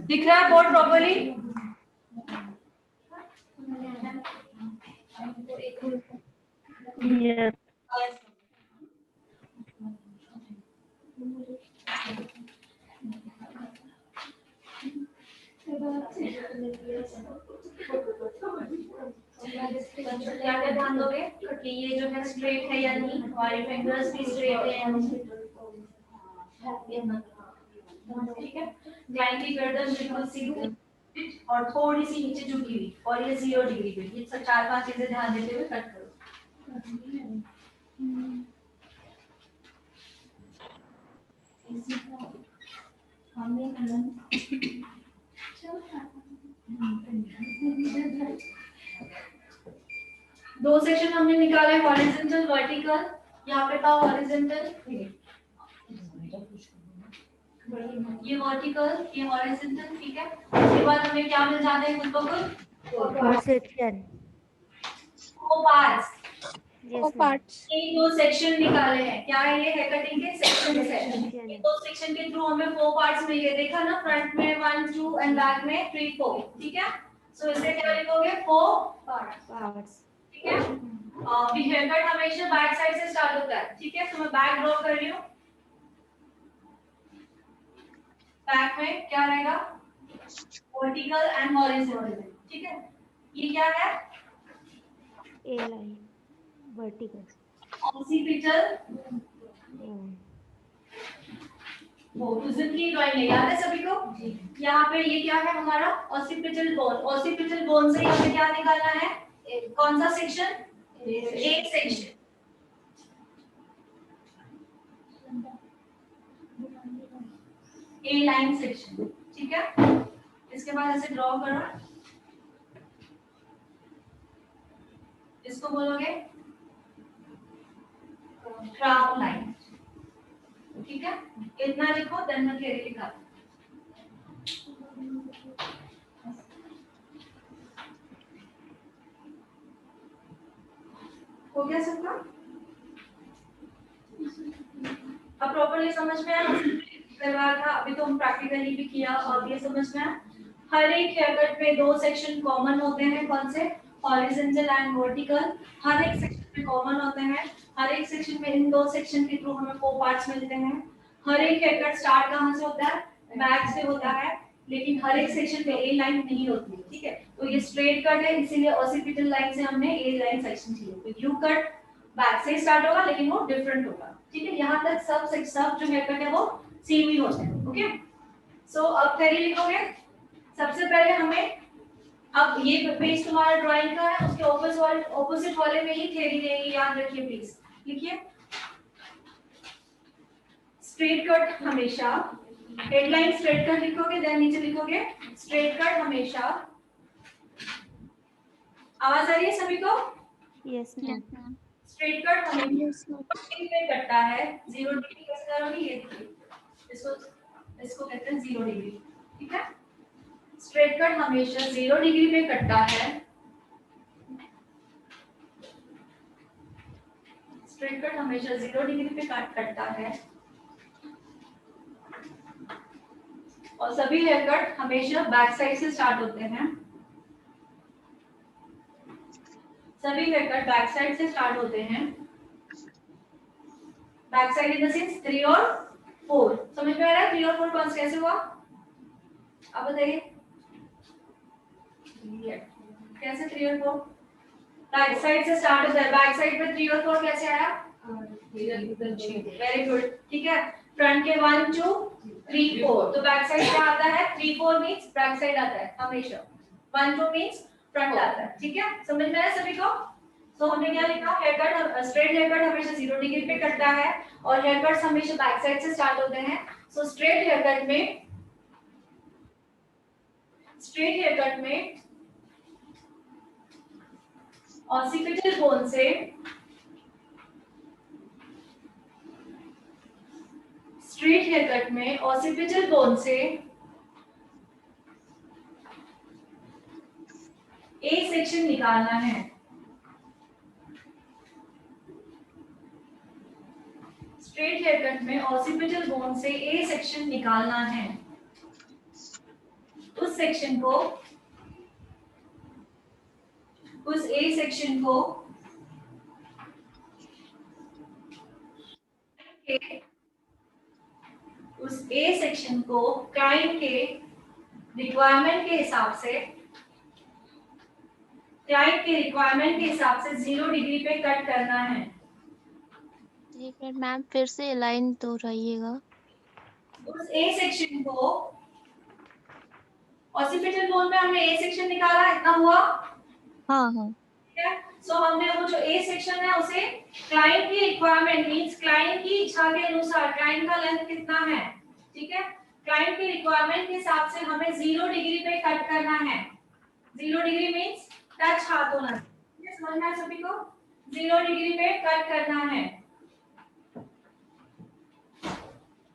दिख रहा है बोर्ड प्रॉपर्ली? यस क्या क्या ध्यान दोगे कि ये जो है स्ट्रेट है या नहीं, हमारे फिंगर्स भी स्ट्रेट है या नहीं, ठीक है? क्लाइंट की गर्दन बिल्कुल सीधी और थोड़ी सी नीचे झुकी हुई और ये 0 डिग्री पे। ये सब 4-5 चीजें ध्यान देते हुए कट करो। दो सेक्शन हमने निकाले हॉरिजॉन्टल वर्टिकल, यहाँ पे था हॉरिजॉन्टल, ये वर्टिकल ये हॉरिजॉन्टल, ठीक है? उसके बाद हमें क्या मिल जाते हैं खुद ब खुद सेक्शन वो पार्ट्स ये दो सेक्शन निकाले हैं। क्या है ये है कटिंग के सेक्शन है। ये दो सेक्शन के थ्रू हमें 4 पार्ट्स मिल गए, देखा ना? फ्रंट में 1 2 एंड बैक में 3 4, ठीक है? सो इसे क्या लिखोगे 4 पार्ट्स, ठीक है? हेयर कट हमेशा बैक साइड से स्टार्ट होता है, ठीक है? तो मैं बैक ड्रॉ कर रही हूँ। बैक में क्या रहेगा? वर्टिकल एंड हॉरिजॉन्टल, ठीक है? ये क्या है? A line vertical occipital occlusion की ड्राइंग है, याद है सभी को? यहाँ पे ये क्या है हमारा? Occipital bone. ऑक्सीपिटल बोन से यहाँ पे क्या निकालना है? कौन सा section? A section. A line section, ठीक है? इसके बाद ऐसे ड्रॉ करो, इसको बोलोगे क्राउन लाइन, ठीक है? इतना लिखो, देन मैं क्लियरली लिखा। हो गया सबका? अब प्रॉपर्ली समझ में आया? करवाया था अभी तो हम प्रैक्टिकली भी किया और ये समझ में आया। हर एक हेयर कट में 2 सेक्शन कॉमन होते हैं, कौन से? Horizontal and vertical. हर एक सेक्शन में कॉमन होते हैं, हर एक सेक्शन में इन 2 सेक्शन के थ्रू हमें 4 पार्ट्स मिलते हैं। हर एक हेयर कट स्टार्ट कहां से होता है? बैक से होता है, लेकिन हर एक सेक्शन में ए लाइन नहीं होती, ठीक है? तो ये स्ट्रेट कट है, इसीलिए ऑक्सीपिटल लाइन से हमने ए लाइन सेक्शन चाहिए। तो यू कट बैक से स्टार्ट होगा लेकिन वो डिफरेंट होगा, ठीक है? यहाँ तक सब जो हेयर कट है वो सेम ही होता है, ओके? सो अब थ्योरी लिखोगे। सबसे पहले हमें, अब ये पेज तुम्हारा ड्राइंग का है, उसके ऑपोजिट वाले में ही थ्योरी देगी, याद रखिए प्लीज। लिखिए स्ट्रेट कट हमेशा, हेडलाइन स्ट्रेट कट लिखोगे, देन नीचे लिखोगे स्ट्रेट कट हमेशा। आवाज आ रही है सभी को? Yes ma'am. स्ट्रेट कट हमेशा पे कटता है। 0 डिग्री कैसे करोगे? ये देखिए, इसको कहते हैं 0 डिग्री, ठीक है? स्ट्रेट कट हमेशा 0 डिग्री पे कटता है। स्ट्रेट कट हमेशा 0 डिग्री पे कटता है और सभी हेयर कट हमेशा बैक साइड से स्टार्ट होते हैं। सभी हेयर कट बैक साइड से स्टार्ट होते हैं। Back side in the sense 3 और 4। समझ में आ रहा है 3 और 4 कौन से कैसे हुआ? आप बताइए कैसे 3 और 4? बैक साइड से स्टार्ट होता है। बैक साइड पे 3 और 4 कैसे आया? वेरी गुड, ठीक है। फ्रंट के 1 2 3 4, तो बैक साइड क्या आता है? 3 4 मींस बैक साइड आता है हमेशा, 1 2 मींस फ्रंट आता है, ठीक है। समझ में आया सभी को? तो हमने क्या लिखा? Haircut, straight haircut हमेशा 0 डिग्री पे कटता है और हेयर कट्स हमेशा बैक साइड से स्टार्ट होते हैं। सो स्ट्रेट हेयर कट में ऑसिपिटल बोन से ए सेक्शन निकालना है। स्ट्रेट हेयर कट में ऑसिपिटल बोन से ए सेक्शन निकालना है। उस ए सेक्शन को क्लाइंट के रिक्वायरमेंट के हिसाब से 0 डिग्री पे कट करना है। एक मिनट मैम, फिर से लाइन दोहराइएगा। उस ए सेक्शन को ऑसिपिटल बोन में हमने ए सेक्शन निकाला, इतना हुआ। हाँ हाँ, ठीक है। सो हमने वो जो ए सेक्शन है उसे क्लाइंट की रिक्वायरमेंट मींस क्लाइंट की इच्छा के अनुसार, क्लाइंट का लेंथ कितना है, ठीक है, क्लाइंट की रिक्वायरमेंट के हिसाब से हमें 0 डिग्री पे कट करना है। 0 डिग्री मींस टच हाथ होना, ये समझना है सभी को। 0 डिग्री पे कट करना है।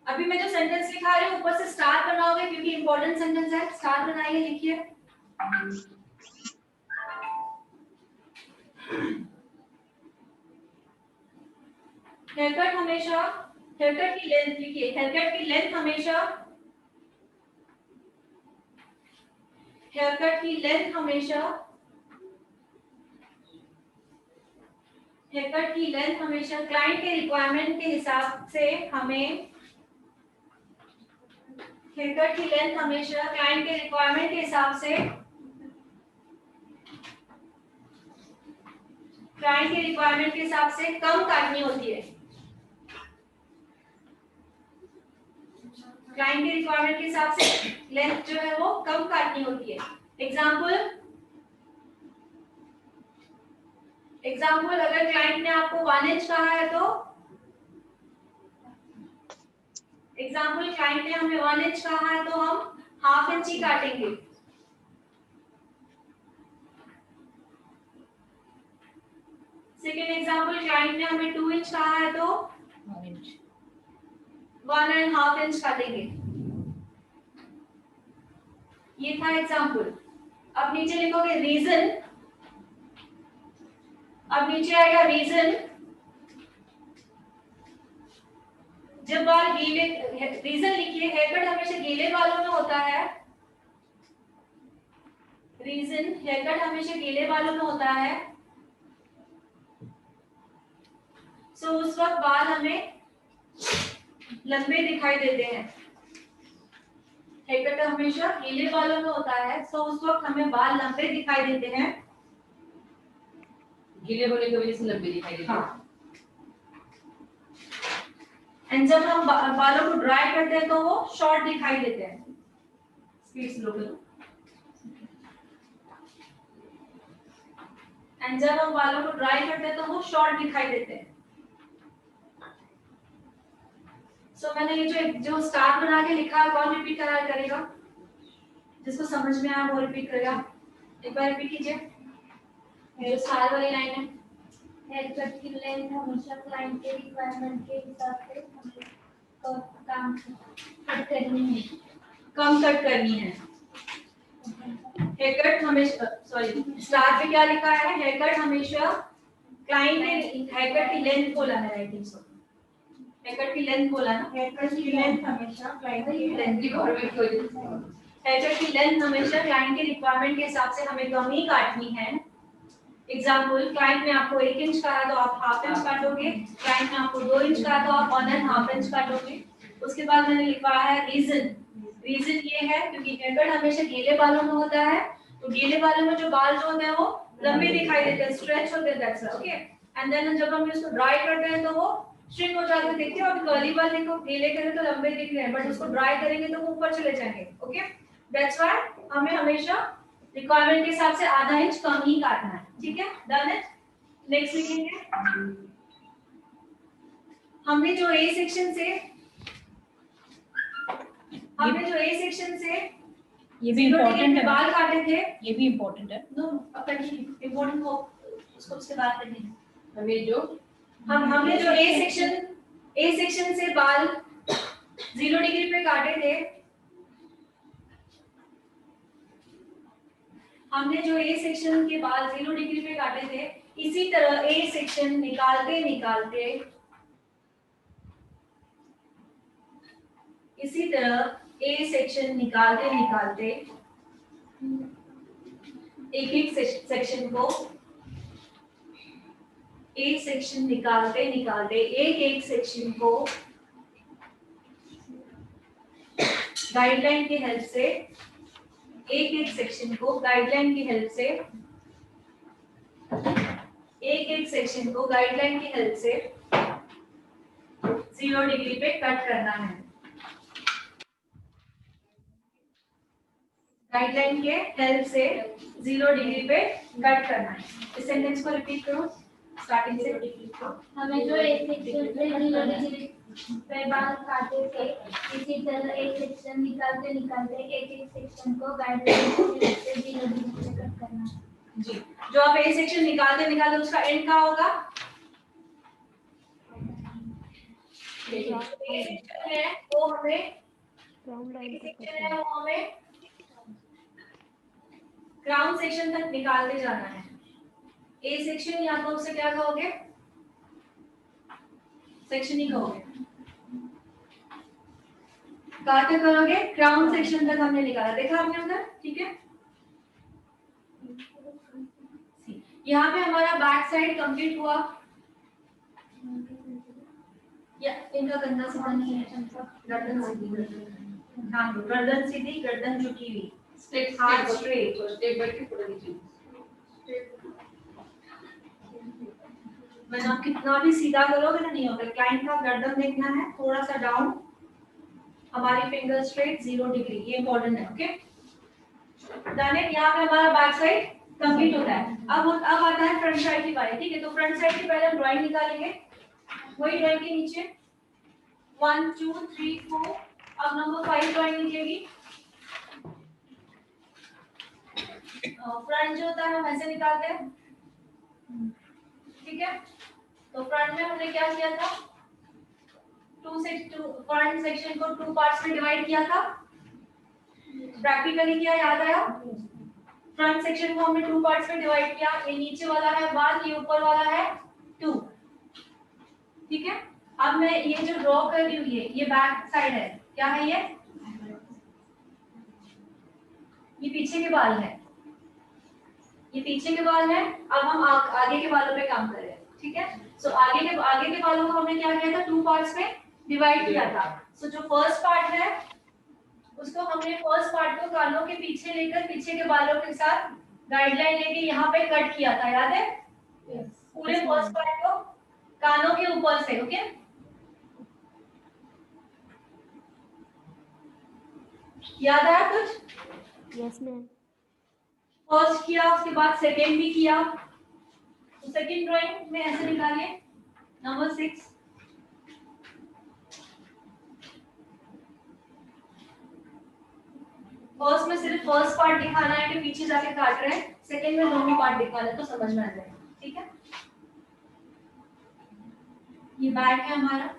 अभी मैं जो सेंटेंस लिखा रही हूँ ऊपर से स्टार बनाओगे क्योंकि इंपॉर्टेंट सेंटेंस है। स्टार बनाइए, लिखिए। हेयरकट हमेशा, हेयरकट की लेंथ लिखिए। हेयरकट की लेंथ हमेशा क्लाइंट के रिक्वायरमेंट के हिसाब से हमें हेयरकट की लेंथ हमेशा क्लाइंट के रिक्वायरमेंट के हिसाब से कम काटनी होती है। क्लाइंट के रिक्वायरमेंट के हिसाब से लेंथ जो है वो कम काटनी होती है। एग्जाम्पल अगर क्लाइंट ने आपको 1 इंच कहा है तो क्लाइंट ने हमें 1 इंच कहा है तो हम ½ इंच ही काटेंगे। सेकेंड एग्जाम्पल, क्लाइंट ने हमें 2 इंच कहा है तो 1½ इंच काटेंगे। ये था एग्जाम्पल। अब नीचे लिखोगे रीजन। अब नीचे आएगा रीजन। जब बाल गीले, रीजन लिखिए। हेयरकट हमेशा गीले बालों में होता है। रीजन, हेयरकट हमेशा गीले बालों में होता है। सो उस वक्त बाल हमें लंबे दिखाई देते हैं। हेयरकट हमेशा गीले बालों में होता है, सो उस वक्त हमें बाल लंबे दिखाई देते हैं। गीले होने की वजह से लंबे दिखाई देते हैं। हाँ। एंड जब हम बालों को ड्राई करते हैं तो वो शॉर्ट दिखाई देते हैं। स्पीड स्लो करो। एंड जब हम बालों को ड्राई करते हैं तो वो शॉर्ट दिखाई देते हैं। सो मैंने ये जो स्टार बना के लिखा है, कौन रिपीट करेगा? जिसको समझ में आया वो रिपीट करेगा। एक बार रिपीट कीजिए। ये स्टार वाली लाइन है। हेयरकट की लेंथ हमेशा क्लाइंट के रिक्वायरमेंट के हिसाब से हमें कम कट करनी है। हेयरकट हमेशा, सॉरी, स्टार पे क्या लिखा है? हेयरकट हमेशा क्लाइंट ने हेयरकट की लेंथ बोला है, राइटिंग सो हेयरकट की लेंथ बोला ना। हेयरकट की लेंथ हमेशा क्लाइंट की लेंथ की गवर्नमेंट की वजह से, हेयरकट की लेंथ हमेशा क्लाइंट के रिक्वायरमेंट के हिसाब से हमें कम ही काटनी है। एग्जाम्पल, क्लाइंट ने आपको 1 इंच कहा तो आप ½ इंच काटोगे। क्लाइंट ने आपको 2 इंच कहा तो आप 1½ इंच काटोगे। उसके बाद मैंने लिखा है रीजन। रीजन ये है क्योंकि हेयरकट हमेशा गीले बालों में होता है, तो गीले बालों में जो बाल जो होते हैं वो लंबे दिखाई देते हैं, स्ट्रेच होते हैं, दैट्स ओके। एंड देन जब हम इसको ड्राई करते हैं तो वो श्रिंक हो जाते हैं। देखिए और कर्ली बाल देखो गीले करें तो लंबे दिख रहे हैं, बट उसको ड्राई करेंगे तो वो ऊपर चले जाएंगे। ओके, दैट्स व्हाई हमें हमेशा रिक्वायरमेंट के हिसाब से आधा इंच कम ही काटना है। ठीक है, डन इट। नेक्स्ट लिखेंगे हमने जो ए सेक्शन से ये भी इम्पोर्टेंट है, बाल काटे थे। ये भी इम्पोर्टेंट है। नो इम्पोर्टेंट को उसको उसके बाद करनी है। हमें जो हमने जो ए सेक्शन से बाल 0 डिग्री पे काटे थे, हमने जो ए सेक्शन के बाल 0 डिग्री पे काटे थे, इसी तरह ए सेक्शन निकालते निकालते एक एक सेक्शन को गाइडलाइन की हेल्प से एक-एक सेक्शन को गाइडलाइन की हेल्प से 0 डिग्री पे कट करना है। गाइडलाइन के हेल्प से 0 डिग्री पे कट करना है। इस सेंटेंस को रिपीट करो स्टार्टिंग से। हमें जो एक सेक्शन से 0 डिग्री पे बाल काटे थे, इसी तरह एक सेक्शन निकालते निकालते एक एक सेक्शन को गाइडलाइन से 0 डिग्री पे कट करना है। जी, जो आप ए सेक्शन निकालते निकालते उसका एंड क्या होगा? वो हमें क्राउन सेक्शन तक निकालते जाना है। ए सेक्शन या तो उसे क्या कहोगे? सेक्शन ही कहोगे। कहाँ तक करोगे? क्राउन सेक्शन तक हमने निकाला, देखा आपने उधर? ठीक है, यहाँ पे हमारा बैक साइड कंप्लीट हुआ। या इनका गंदा सीधा नहीं है, गर्दन सीधी, हाँ गर्दन सीधी, गर्दन झुकी हुई, स्ट्रेट हाथ स्ट्रेट, स्टेप बाय स्टेप पढ़ लीजिए। मतलब कितना भी सीधा करोगे ना नहीं होगा। क्लाइंट का गर्दन देखना है थोड़ा सा डाउन, हमारी फिंगर स्ट्रेट 0 डिग्री, ये इंपॉर्टेंट है। Okay, done it. यहाँ पे हमारा बैक साइड कंप्लीट होता है। अब आता है फ्रंट साइड की बारी। ठीक है, तो फ्रंट साइड की पहले हम ड्राइंग निकालेंगे, वही ड्राइंग के नीचे 1 2 3 4। अब नंबर 5 ड्राइंग लिखेगी। फ्रंट जो होता है हम ऐसे निकालते हैं। ठीक है, तो फ्रंट में हमने क्या किया था? फ्रंट सेक्शन को 2 पार्ट्स में डिवाइड किया था। प्रैक्टिकली क्या याद आया? फ्रंट सेक्शन को हमने 2 पार्ट्स में डिवाइड किया। ये नीचे वाला है 1, ये ऊपर वाला है 2। ठीक है, अब मैं ये जो ड्रॉ कर रही हूँ ये बैक साइड है। क्या है ये पीछे के बाल है, ये पीछे के बाल है। अब हम आगे के बालों पे काम कर रहे हैं। ठीक है, सो आगे के बालों को हमने क्या किया था? 2 पार्ट्स में डिवाइड किया था। सो जो फर्स्ट पार्ट है उसको हमने फर्स्ट पार्ट को कानों के पीछे लेकर पीछे के बालों के साथ गाइडलाइन लेके यहाँ पे कट किया था, याद है? पूरे फर्स्ट पार्ट को कानों के ऊपर से। ओके, याद आया कुछ? Yes ma'am. फर्स्ट किया, उसके बाद सेकेंड भी किया। तो सेकेंड ड्राइंग में ऐसे निकालिए नंबर 6। फर्स्ट में सिर्फ फर्स्ट पार्ट दिखाना है कि पीछे जाके काट रहे हैं, सेकेंड में दोनों पार्ट दिखाना है तो समझ में आ जाएगा। ठीक है, ये बैक है हमारा।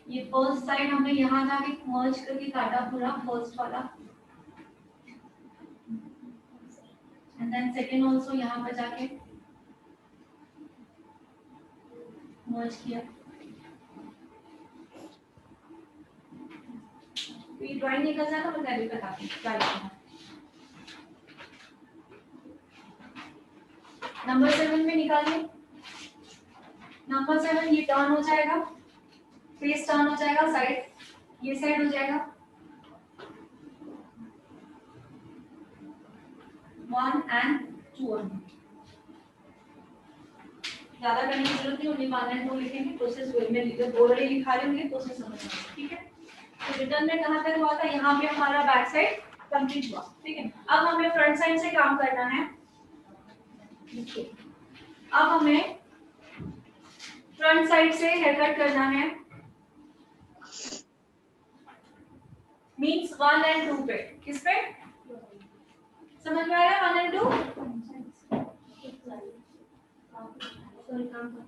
ये फर्स्ट साइड हमने यहाँ जाके मर्ज करके काटा पूरा फर्स्ट वाला, एंड देन सेकेंड आल्सो यहाँ पे जाके मर्ज किया। ये ड्राइंग निकल जाए तो मैं भी बताती हूँ क्या लिखना है। नंबर 7 में निकालिए। नंबर 7 ये टर्न हो जाएगा, फेस टर्न हो जाएगा, साइड ये साइड हो जाएगा। 1 and 2 only। ज्यादा करने की जरूरत नहीं, ओनली 1 and 2 लिखेंगे, प्रोसेस वे में लिखे, बोर्ड लिखा लेंगे तो उसे समझ में आएगा, ठीक है। तो रिटर्न में कहां तक हुआ था, यहाँ पे हमारा बैक साइड कंप्लीट हुआ, ठीक है। अब हमें फ्रंट साइड से काम करना है। देखिए अब हमें फ्रंट साइड से हेयर कट करना है, मींस 1 and 2 पे, किस पे समझ में आ रहा है 1 and 2?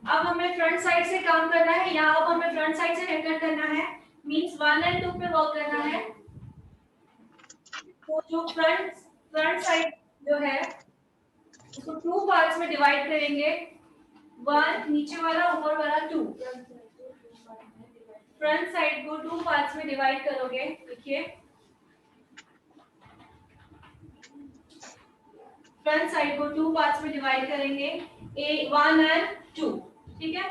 अब हमें फ्रंट साइड से काम करना है, यहाँ अब हमें फ्रंट साइड से हेयर कट करना है, मींस 1 and 2 पे वर्क करना है। तो जो फ्रंट साइड जो है उसको 2 पार्ट्स में डिवाइड करेंगे, 1 नीचे वाला, ऊपर वाला 2। फ्रंट साइड को 2 पार्ट्स में डिवाइड करोगे, देखिए फ्रंट साइड को 2 पार्ट्स में डिवाइड करेंगे, 1 and 2, ठीक है।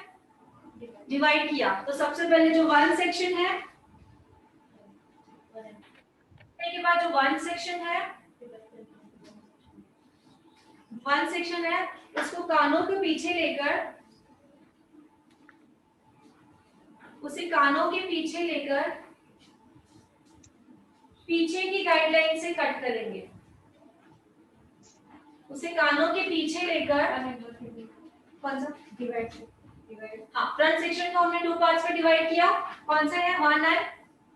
डिवाइड किया तो सबसे पहले जो 1 सेक्शन है, के बाद जो 1 सेक्शन है उसको कानों के पीछे लेकर, उसे कानों के पीछे लेकर पीछे की गाइडलाइन से कट करेंगे। उसे कानों के पीछे लेकर कौन सा डिवाइड, हाँ फ्रंट सेक्शन को हमने 2 पार्ट्स में डिवाइड किया, कौन सा है 1 and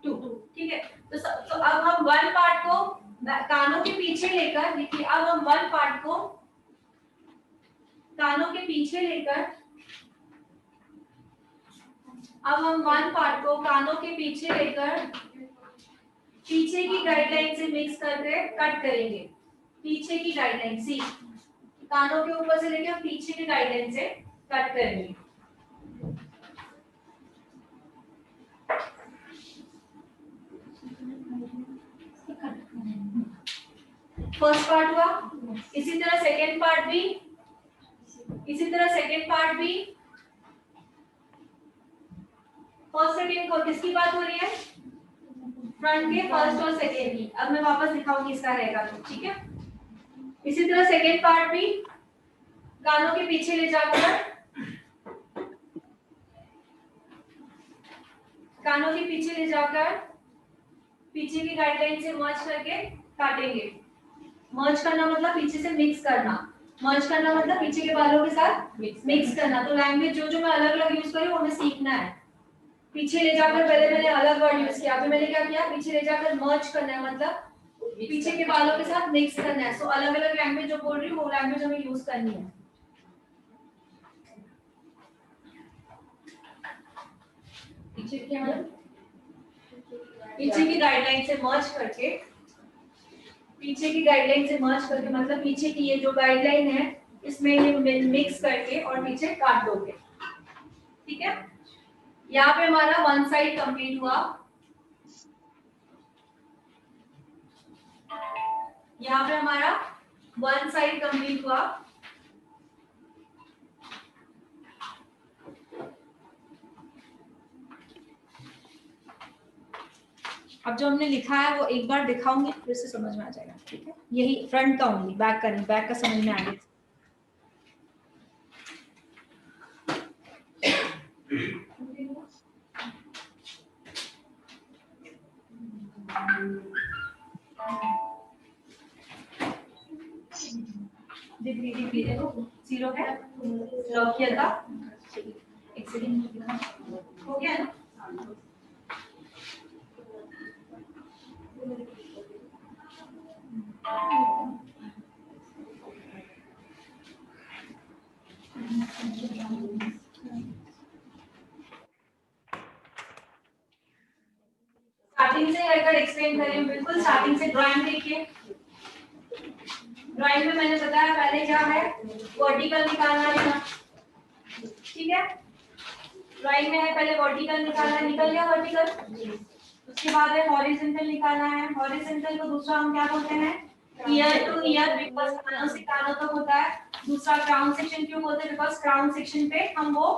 2, ठीक है। तो अब हम 1 पार्ट को कानों के पीछे लेकर, देखिए अब हम 1 पार्ट को कानों के पीछे लेकर, अब हम 1 पार्ट को कानों के पीछे लेकर पीछे की गाइडलाइन से मिक्स करके कट करेंगे। पीछे की गाइडलाइन सी, कानों के ऊपर से लेकर पीछे की गाइडलाइन से कट करेंगे। फर्स्ट पार्ट हुआ, इसी तरह सेकेंड पार्ट भी, फर्स्ट सेकेंड को किसकी बात हो रही है, फ्रंट के फर्स्ट और सेकेंड की। अब मैं वापस दिखाऊंगी इसका रहेगा तो, ठीक है। इसी तरह सेकेंड पार्ट भी कानों के पीछे ले जाकर, पीछे की गाइडलाइन से मर्ज करके काटेंगे। मर्ज करना मतलब पीछे से मिक्स करना, मर्ज करना मतलब पीछे के बालों के साथ मिक्स करना। तो लैंग्वेज जो मैं अलग अलग यूज करी वो हमें सीखना है। पीछे ले जाकर पहले मैंने अलग वर्ड यूज किया, अभी मैंने क्या किया, पीछे ले जाकर मर्ज करना है, मतलब पीछे के बालों के साथ मिक्स करना है। सो अलग अलग लैंग्वेज जो बोल रही हूँ वो लैंग्वेज हमें यूज करनी है। पीछे की गाइडलाइन से मर्ज करके, मतलब पीछे की ये जो गाइडलाइन है इसमें ये मिक्स करके और पीछे काट दोगे, ठीक है। यहाँ पे हमारा 1 साइड कंप्लीट हुआ, यहाँ पे हमारा 1 साइड कंप्लीट हुआ। अब जो हमने लिखा है वो एक बार दिखाऊंगी, फिर से समझ में आ जाएगा, ठीक है। यही फ्रंट का ओनली, बैक का नहीं, बैक का समझ में आ गया। जीरो है, लॉक किया था, एक सेकंड हो गया ना। स्टार्टिंग से अगर एक्सप्लेन करें, बिल्कुल स्टार्टिंग से ड्राइंग देखिए। ड्राइंग में मैंने बताया पहले क्या है, वर्टिकल निकालना है, ठीक है। ड्राइंग में है पहले वर्टिकल निकालना, निकल गया वर्टिकल। उसके बाद है हॉरिजॉन्टल निकालना है। हॉरिजॉन्टल को दूसरा हम क्या बोलते हैं, ईयर टू ईयर, बिकॉज कानों से कानों तक होता है। दूसरा क्राउन सेक्शन क्यों बोलते हैं, बिकॉज क्राउन सेक्शन पे हम वो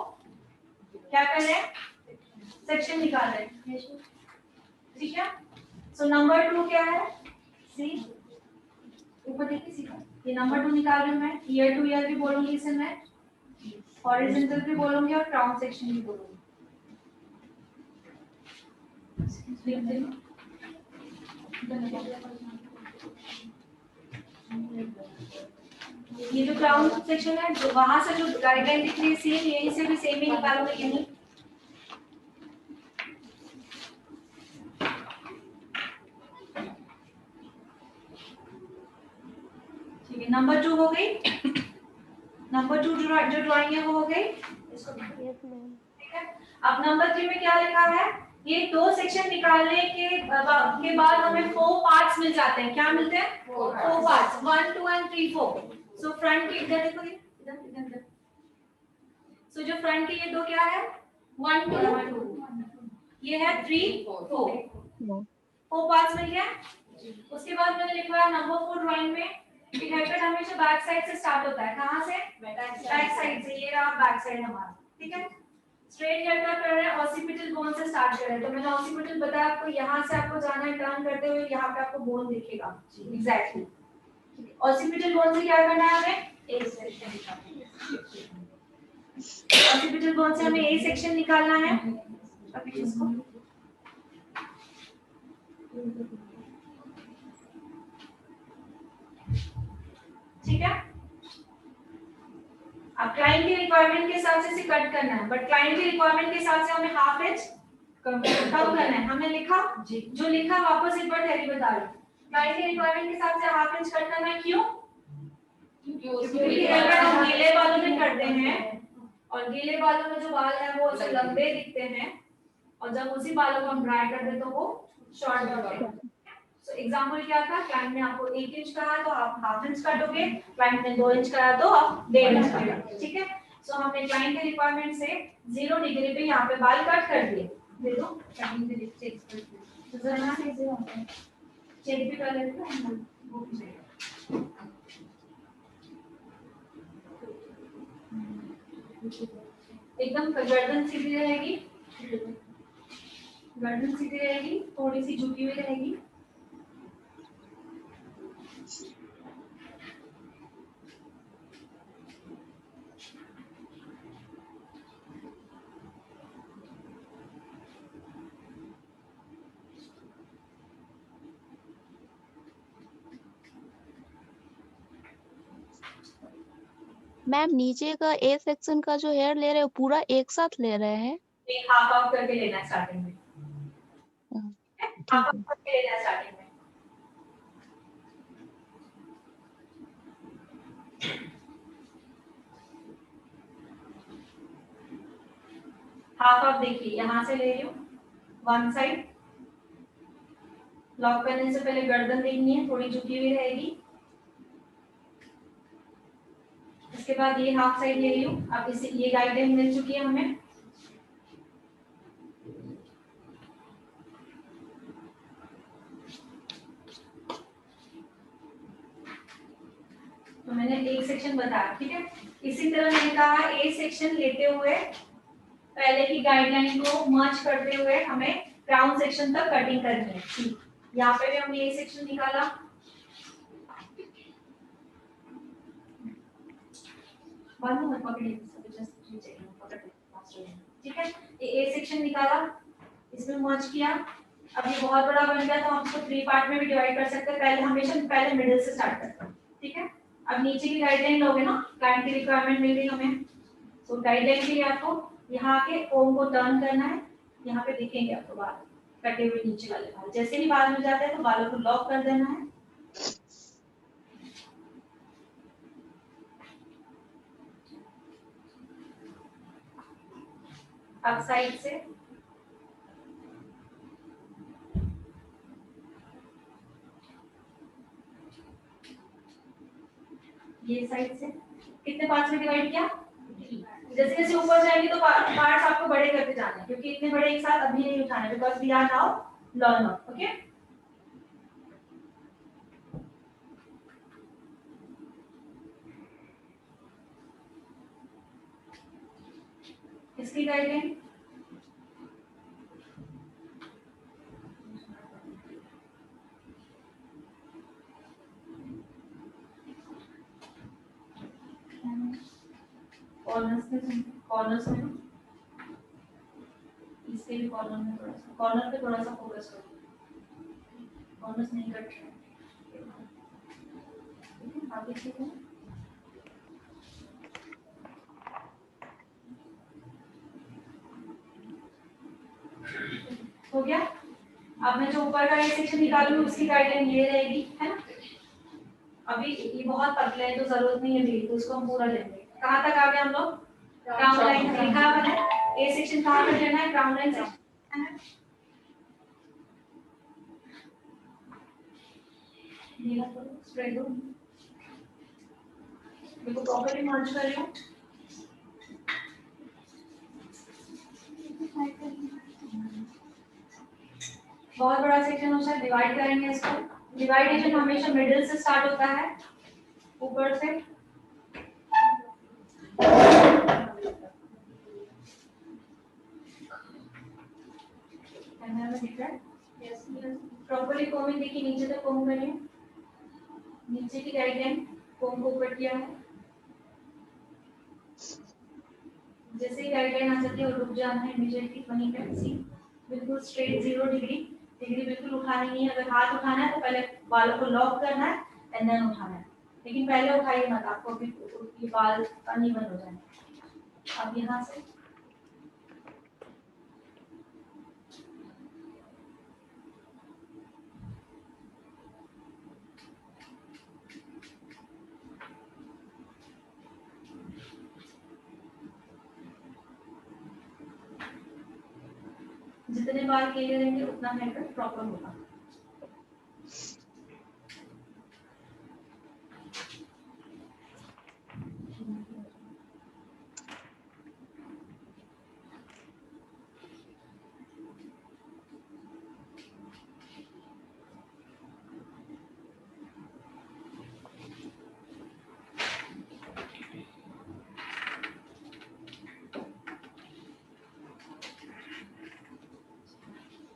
क्या कर रहे हैं, सेक्शन निकाल रहे हैं, ठीक है। सो नंबर 2 क्या है, सी ऊपर देखिए, सी ये नंबर 2 निकाल रही हूं मैं, ईयर टू ईयर भी बोलूंगी इसे मैं, हॉरिजॉन्टल भी बोलूंगी और क्राउन सेक्शन भी बोलूंगी। ये जो क्राउन सेक्शन है, जो वहां से जो गाइडलाइन दिख रही है सेम, यहीं से भी सेम ही निकालोगे यहीं। ठीक है, नंबर 2 हो गई। नंबर 2 जो ड्राइंग है वो हो गई। इसको ठीक है। अब नंबर 3 में क्या लिखा है? ये दो सेक्शन निकालने के बाद हमें 4 पार्ट्स मिल जाते हैं। क्या मिलते हैं? 4 पार्ट्स, 1 2 एंड 3 4। सो फ्रंट के इधर देखो, इधर। सो जो फ्रंट के ये दो क्या है? 1 2, ये है 3 4। 4 पार्ट्स मिल गया। उसके बाद मैंने लिखा है नंबर 4 ड्राइंग में कि हेयरकट हमेशा बैक साइड से स्टार्ट होता है। कहां से? बैक साइड से। ये रहा बैक साइड हमारा, ठीक है। स्ट्रेट हेयरकट कर रहे हैं, ऑसिपिटल बोन से स्टार्ट कर रहे हैं। तो मैंने ऑसिपिटल बताया आपको, यहाँ से आपको जाना है टर्न करते हुए, यहाँ पे आपको बोन दिखेगा एग्जैक्टली। ऑसिपिटल बोन से क्या करना है हमें? ए सेक्शन निकालना है। ऑसिपिटल बोन से हमें ए सेक्शन निकालना है। अभी इसको ठीक है। अब क्लाइंट की रिक्वायरमेंट के हिसाब से इसे कट करना है, बट क्लाइंट की रिक्वायरमेंट के हिसाब से हमें हाफ इंच कम करना है। हमने लिखा जो लिखा वापस एक बार थैली बता रही। क्लाइंट की रिक्वायरमेंट के हिसाब से हाफ इंच कट करना है। क्यों? क्योंकि अगर हम गीले बालों में करते हैं और गीले बालों में जो बाल है वो ऐसे लंबे दिखते हैं, और जब उसी बालों को हम ड्राई कर दें तो वो शॉर्ट होते हैं। सो एग्जांपल क्या था? क्लाइंट ने आपको 1 इंच कहा तो आप हाफ इंच काटोगे, क्लाइंट ने 2 इंच कहा तो आप 1.5 इंच काटोगे, ठीक है। सो हमने क्लाइंट के रिक्वायरमेंट से 0 डिग्री पे यहाँ पे बाल कट कर दिए। दे दो कटिंग के चेक कर दिए, तो जरा कैसे होता है चेक भी कर लेते हैं वो भी चाहिए। एकदम गर्दन सीधी रहेगी, गर्दन सीधी रहेगी, थोड़ी सी झुकी हुई रहेगी। मैम नीचे का ए सेक्शन का जो हेयर ले रहे हो पूरा एक साथ ले रहे हैं? एक हाफ हाफ करके लेना है स्टार्टिंग में, हाफ हाफ करके लेना है स्टार्टिंग में। हाफ हाफ देखिए, यहाँ से ले रही हूँ वन साइड। लॉक करने से पहले गर्दन देखनी है, थोड़ी झुकी हुई रहेगी। इसके बाद ये हाफ साइड ले रही हूँ। अब इसे ये गाइडलाइन मिल चुकी है हमें। तो मैंने एक सेक्शन बताया, ठीक है। इसी तरह मैंने कहा ए सेक्शन लेते हुए पहले की गाइडलाइन को मर्ज करते हुए हमें क्राउन सेक्शन तक कटिंग करनी है। यहाँ पे भी हमने ए सेक्शन निकाला, ठीक है। ये ए सेक्शन निकाला, इसमें मर्ज किया। अब ये बहुत बड़ा बन गया तो हम इसको 3 पार्ट में भी डिवाइड कर सकते हैं। पहले हमेशा पहले मिडिल से स्टार्ट करते हैं, ठीक है। अब नीचे की गाइडलाइन लोगे ना, क्लाइंट की रिक्वायरमेंट मिल गई हमें। तो गाइडलाइन के लिए आपको यहाँ के ओम को टर्न करना है। यहाँ पे दिखेंगे आपको बाल कटे हुए नीचे वाले बाल। जैसे ही बाल मिल जाते हैं तो बालों को लॉक कर देना है। अब साइड से ये साइड से कितने पार्ट्स में डिवाइड किया? जैसे जैसे ऊपर जाएंगे तो पार्ट्स आपको बड़े करते जाने हैं, क्योंकि इतने बड़े एक साथ अभी नहीं उठाने, because we are now learner, okay. इसकी गाइडलाइन कॉर्नर्स में इसके भी कॉर्नर पे थोड़ा सा फोकस करो, कॉर्नर्स नहीं कट रहे बाकी ठीक है। हो गया। अब मैं जो ऊपर का ये सेक्शन निकालूंगी उसकी गाइडलाइन ये रहेगी, है ना। अभी ये बहुत पतला है तो जरूरत नहीं है भी, तो उसको हम पूरा लेंगे। कहाँ तक आ गए हम लोग? क्राउन लाइन लिखा हुआ है। ए सेक्शन कहाँ तक लेना है? क्राउन लाइन सेक्शन है। नीला करो, स्प्रेड दो, देखो प्रॉपर्ली मर्ज कर रही हूँ। बहुत बड़ा सेक्शन होता है, डिवाइड करेंगे इसको। डिवाइडेशन हमेशा मिडिल से स्टार्ट होता है, ऊपर से। कैमरा में दिख रहा है? यस, प्रॉपर्ली कोमिंग देखिए, नीचे तक कोम करिए, नीचे की गाइडलाइन कोम को ऊपर किया है। जैसे ही गाइडलाइन आ जाती है और रुक जाना है इमीडिएटली, वहीं पे सी बिल्कुल स्ट्रेट 0 डिग्री बिल्कुल उठानी नहीं है। अगर हाथ उठाना है तो पहले बालों को लॉक करना है एंड देन उठाना है, लेकिन पहले उठाइए मत, आपको भी ये बाल अनइवन हो जाएंगे। अब यहाँ से जितने बार किए रहेंगे उतना हेयर कट प्रॉपर होगा।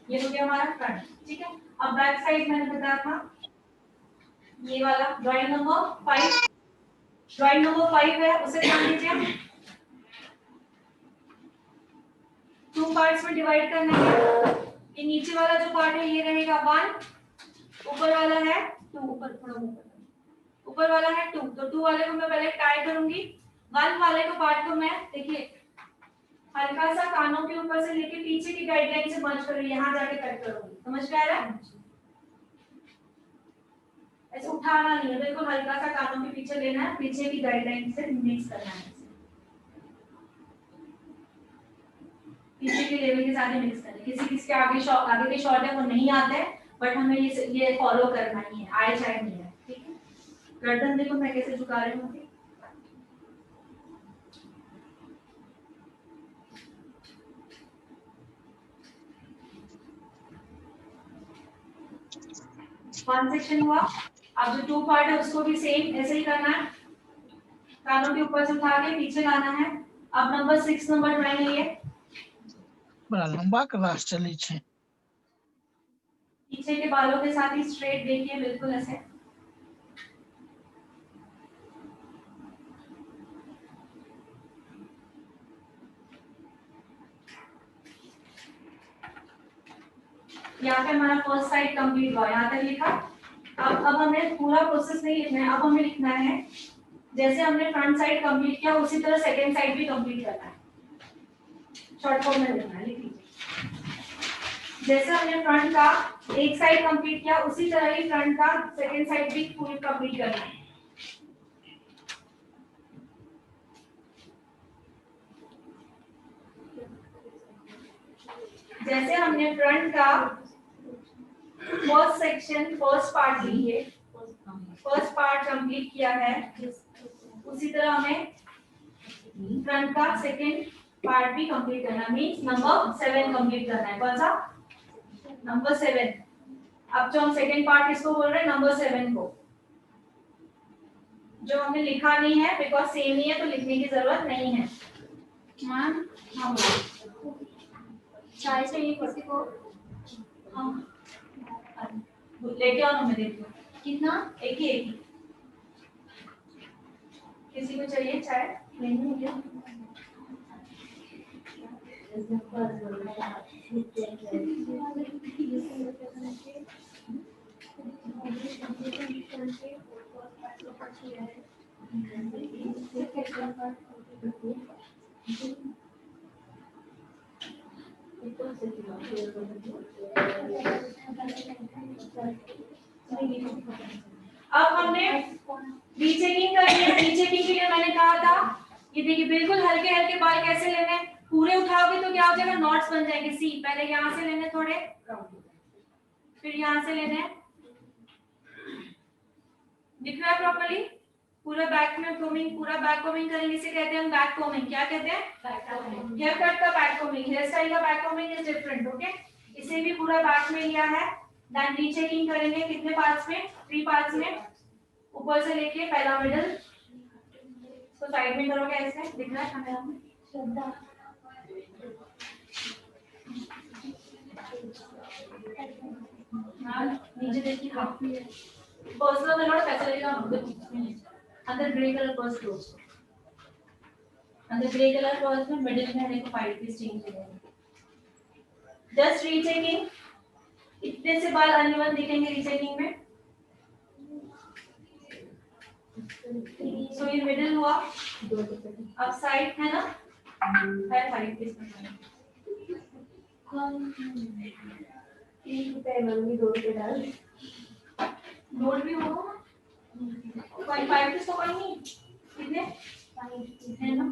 ये हो गया हमारा फ्रंट, ठीक है। अब बैक साइड मैंने बताया था ये वाला ड्राइंग नंबर 5, ड्राइंग नंबर 5 है, उसे ध्यान दीजिए। 2 पार्ट्स में डिवाइड करना है। ये नीचे वाला जो पार्ट है ये रहेगा 1, ऊपर वाला है 2, ऊपर थोड़ा ऊपर वाला है 2, तो 2 वाले को मैं पहले टाई करूंगी। 1 वाले को पार्ट को मैं देखिए हल्का सा कानों के ऊपर से लेके पीछे की गाइडलाइन से मर्ज करूंगी, यहाँ जाके कट करूंगी। समझ में आ रहा है? ऐसे उठाना नहीं है, बिल्कुल हल्का सा कानों के पीछे लेना है, पीछे की गाइडलाइन से मिक्स करना है, पीछे के लेवल के साथ मिक्स करना है। किसी के आगे के शॉर्ट है वो नहीं आते हैं, बट हमें ये फॉलो करना ही है, आए चाहे नहीं है, ठीक है। गर्दन देखो मैं कैसे झुका रही हूँ। वन सेक्शन हुआ। अब जो 2 पार्ट है उसको भी सेम ऐसे ही करना है, कानों के ऊपर से उठा के पीछे लाना है। अब नंबर 6 नंबर ड्राइंग लिए बड़ा लंबा क्लास चली छे। पीछे के बालों के साथ ही स्ट्रेट देखिए, बिल्कुल ऐसे। यहाँ पे हमारा फर्स्ट साइड कंप्लीट हुआ, यहाँ तक लिखा। अब हमें पूरा प्रोसेस नहीं लिखना है, अब हमें लिखना है जैसे हमने फ्रंट साइड कंप्लीट किया उसी तरह सेकंड साइड भी कंप्लीट करना है। शॉर्ट फॉर्म में लिखना है, लिख लीजिए। जैसे हमने फ्रंट का एक साइड कंप्लीट किया उसी तरह ही फ्रंट का सेकंड साइड भी पूरी कंप्लीट करना है। जैसे हमने फ्रंट का फर्स्ट सेक्शन फर्स्ट पार्ट लिए, फर्स्ट पार्ट कंप्लीट किया है, उसी तरह हमें फ्रंट का सेकंड पार्ट भी कंप्लीट करना, मींस नंबर 7 कंप्लीट करना है। कौन सा? नंबर 7। अब जो हम सेकंड पार्ट इसको बोल रहे हैं नंबर 7 को, जो हमने लिखा नहीं है बिकॉज सेम ही है तो लिखने की जरूरत नहीं है। मैम हाँ चाय चाहिए किसी को? हाँ लेके आओ ना, मैं देखती हूँ। कितना? एक ही किसी को चाहिए चाय? नहीं है क्या? अब हमने रीचेकिंग करनी है। रीचेकिंग के लिए मैंने कहा था ये देखिए बिल्कुल हल्के हल्के बाल कैसे लेने हैं, पूरे उठाओगे तो क्या हो जाएगा, नॉट्स बन जाएंगे। सी पहले यहाँ से लेने थोड़े, फिर यहाँ से लेने, दिख रहा है प्रॉपर्ली? पूरा बैक में कोमिंग, पूरा बैक कोमिंग करेंगे, इसे कहते हैं हम बैक कोमिंग। क्या कहते हैं? Back combing. हेयर कट का बैक कोमिंग, हेयर स्टाइल का back combing is different. Okay, इसे भी पूरा बैक में लिया है। देन रीचेकिंग करेंगे कितने पार्ट्स में? 3 पार्ट्स में, ऊपर से लेके पहला मिडल, तो साइड में करोगे ऐसे, दिख रहा है कैमरा में? हाँ, नीचे देखिए, हाफ पर्सनल कलर कैसा लगेगा? अंदर ग्रे कलर पर्स क्लोज, अंदर ग्रे कलर पर्स में मिडिल में देखो 5 पीस चेंज हो जाएगा। जस्ट रीचेकिंग, इतने से बाल अनइवन दिखेंगे रीचेकिंग में। सो ये मिडिल हुआ, अब साइड है ना, है 5 पीस में। 3 रुपए मंगी, 2 रुपए डाल, नोट भी होगा 5 पीस तो कोई नहीं, कितने है ना,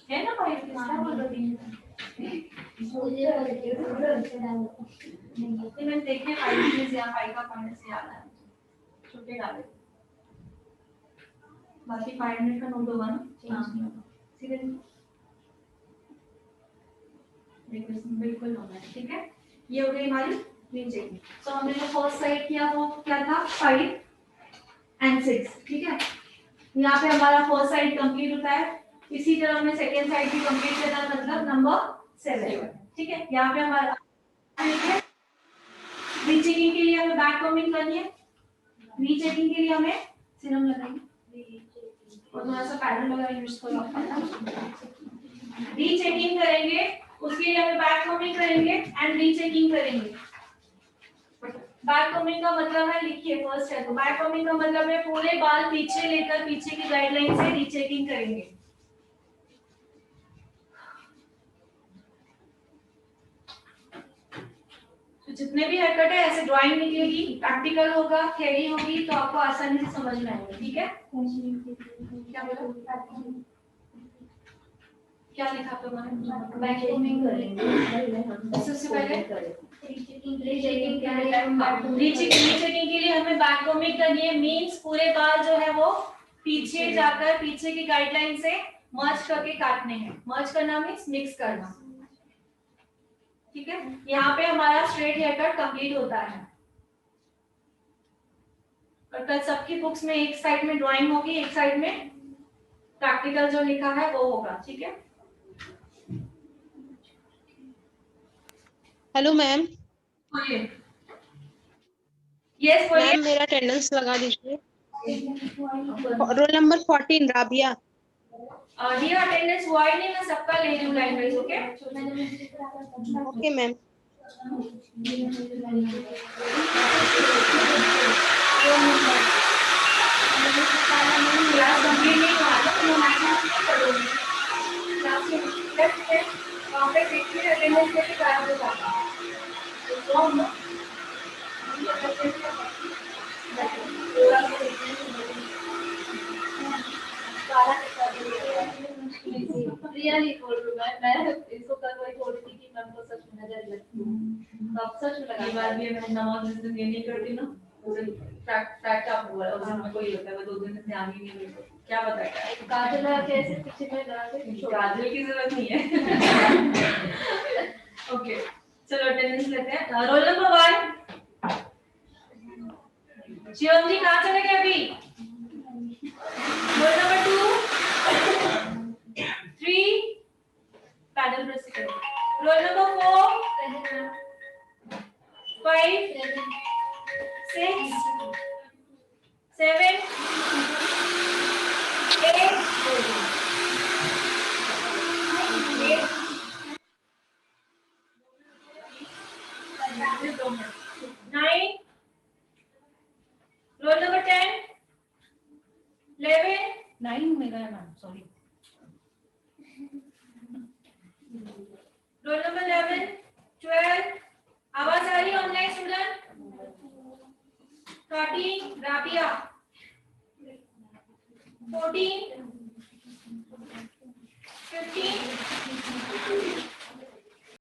है ना 5 पीस, क्या बोल रही है? मैंने देखे 5 पीस या 5 का पॉइंट से याद है, छोटे डाले, बाकी 5 मिनट का नोट होगा ना, सीधे देखो इसमें बिल्कुल होना है। ठीक है, ये हो गई हमारी नीचे। तो हमने जो फर्स्ट साइड किया वो क्या था? 5 and 6। ठीक है, यहाँ पे हमारा फर्स्ट साइड कंप्लीट होता है। इसी तरह हमने सेकेंड साइड भी कंप्लीट करना, मतलब नंबर 7। ठीक है, यहाँ पे हमारा रीचेकिंग के लिए हमें बैक कोमिंग करनी है, रीचेकिंग के लिए हमें सीरम लगाएंगे और थोड़ा सा पैडल वगैरह यूज करो। रीचेकिंग करेंगे, उसके लिए हमें बैक कोमिंग करेंगे एंड रीचेकिंग करेंगे। बैक कोमिंग का मतलब है, लिखिए फर्स्ट है तो बैक कोमिंग का मतलब है पूरे बाल पीछे लेकर पीछे की गाइडलाइन से रीचेकिंग करेंगे। तो जितने भी हेयर कट है ऐसे ड्राइंग निकलेगी, प्रैक्टिकल होगा, थ्योरी होगी, तो आपको आसानी से समझ में आएगा। ठीक है, क्या बोला? क्या लिखा पे मैंने? बैक कोमिंग करेंगे। सबसे पहले रीचेकिंग के लिए हमें बैक कोमिंग करनी है, मींस पूरे बाल जो है वो पीछे जाकर पीछे की गाइडलाइन से मर्ज करके काटने हैं। मर्ज करना मींस मिक्स करना। ठीक है, यहाँ पे हमारा स्ट्रेट हेयर कट कंप्लीट होता है। और कल सबकी बुक्स में एक साइड में ड्राइंग होगी, एक साइड में प्रैक्टिकल जो लिखा है वो होगा। ठीक है, हेलो मैम। बोलिए। यस बोलिए। मैम मेरा अटेंडेंस लगा दीजिए। Roll number 14 Rabia. Dear attendance हुआ ही नहीं, मैं सबका ले रही हूँ line wise. Okay okay ma'am. Class complete नहीं हुआ तो मैक्सिमम पढ़ोगे। क्लास में लेफ्ट है वहाँ पे देखिए अटेंडेंस लेके गायब हो जाता है। रियली बोल रही हूँ मैं इसको कल वही बोल रही थी कि मैम को सच में नजर लगती है, तो अब सच में लगा। बार भी मैं नमाज जिस दिन ये नहीं करती ना, उस दिन फैक्ट आप हुआ, उस दिन में कोई होता है, मैं 2 दिन से ध्यान ही नहीं देती। क्या बताया काजल कैसे पीछे में लगा के, काजल की जरूरत नहीं है। ओके चलो अटेंडेंस लेते हैं। रोल नंबर 1 शिवम जी कहाँ चले गए अभी? रोल नंबर 2 3 पैडल प्रेस करें। Roll number 4 5 6 7 Nine. Roll number 10. 11. 9 में गया मैम, सॉरी। Roll number 11. 12. आवाज आ रही है ऑनलाइन स्टूडेंट? 13. राबिया। 14.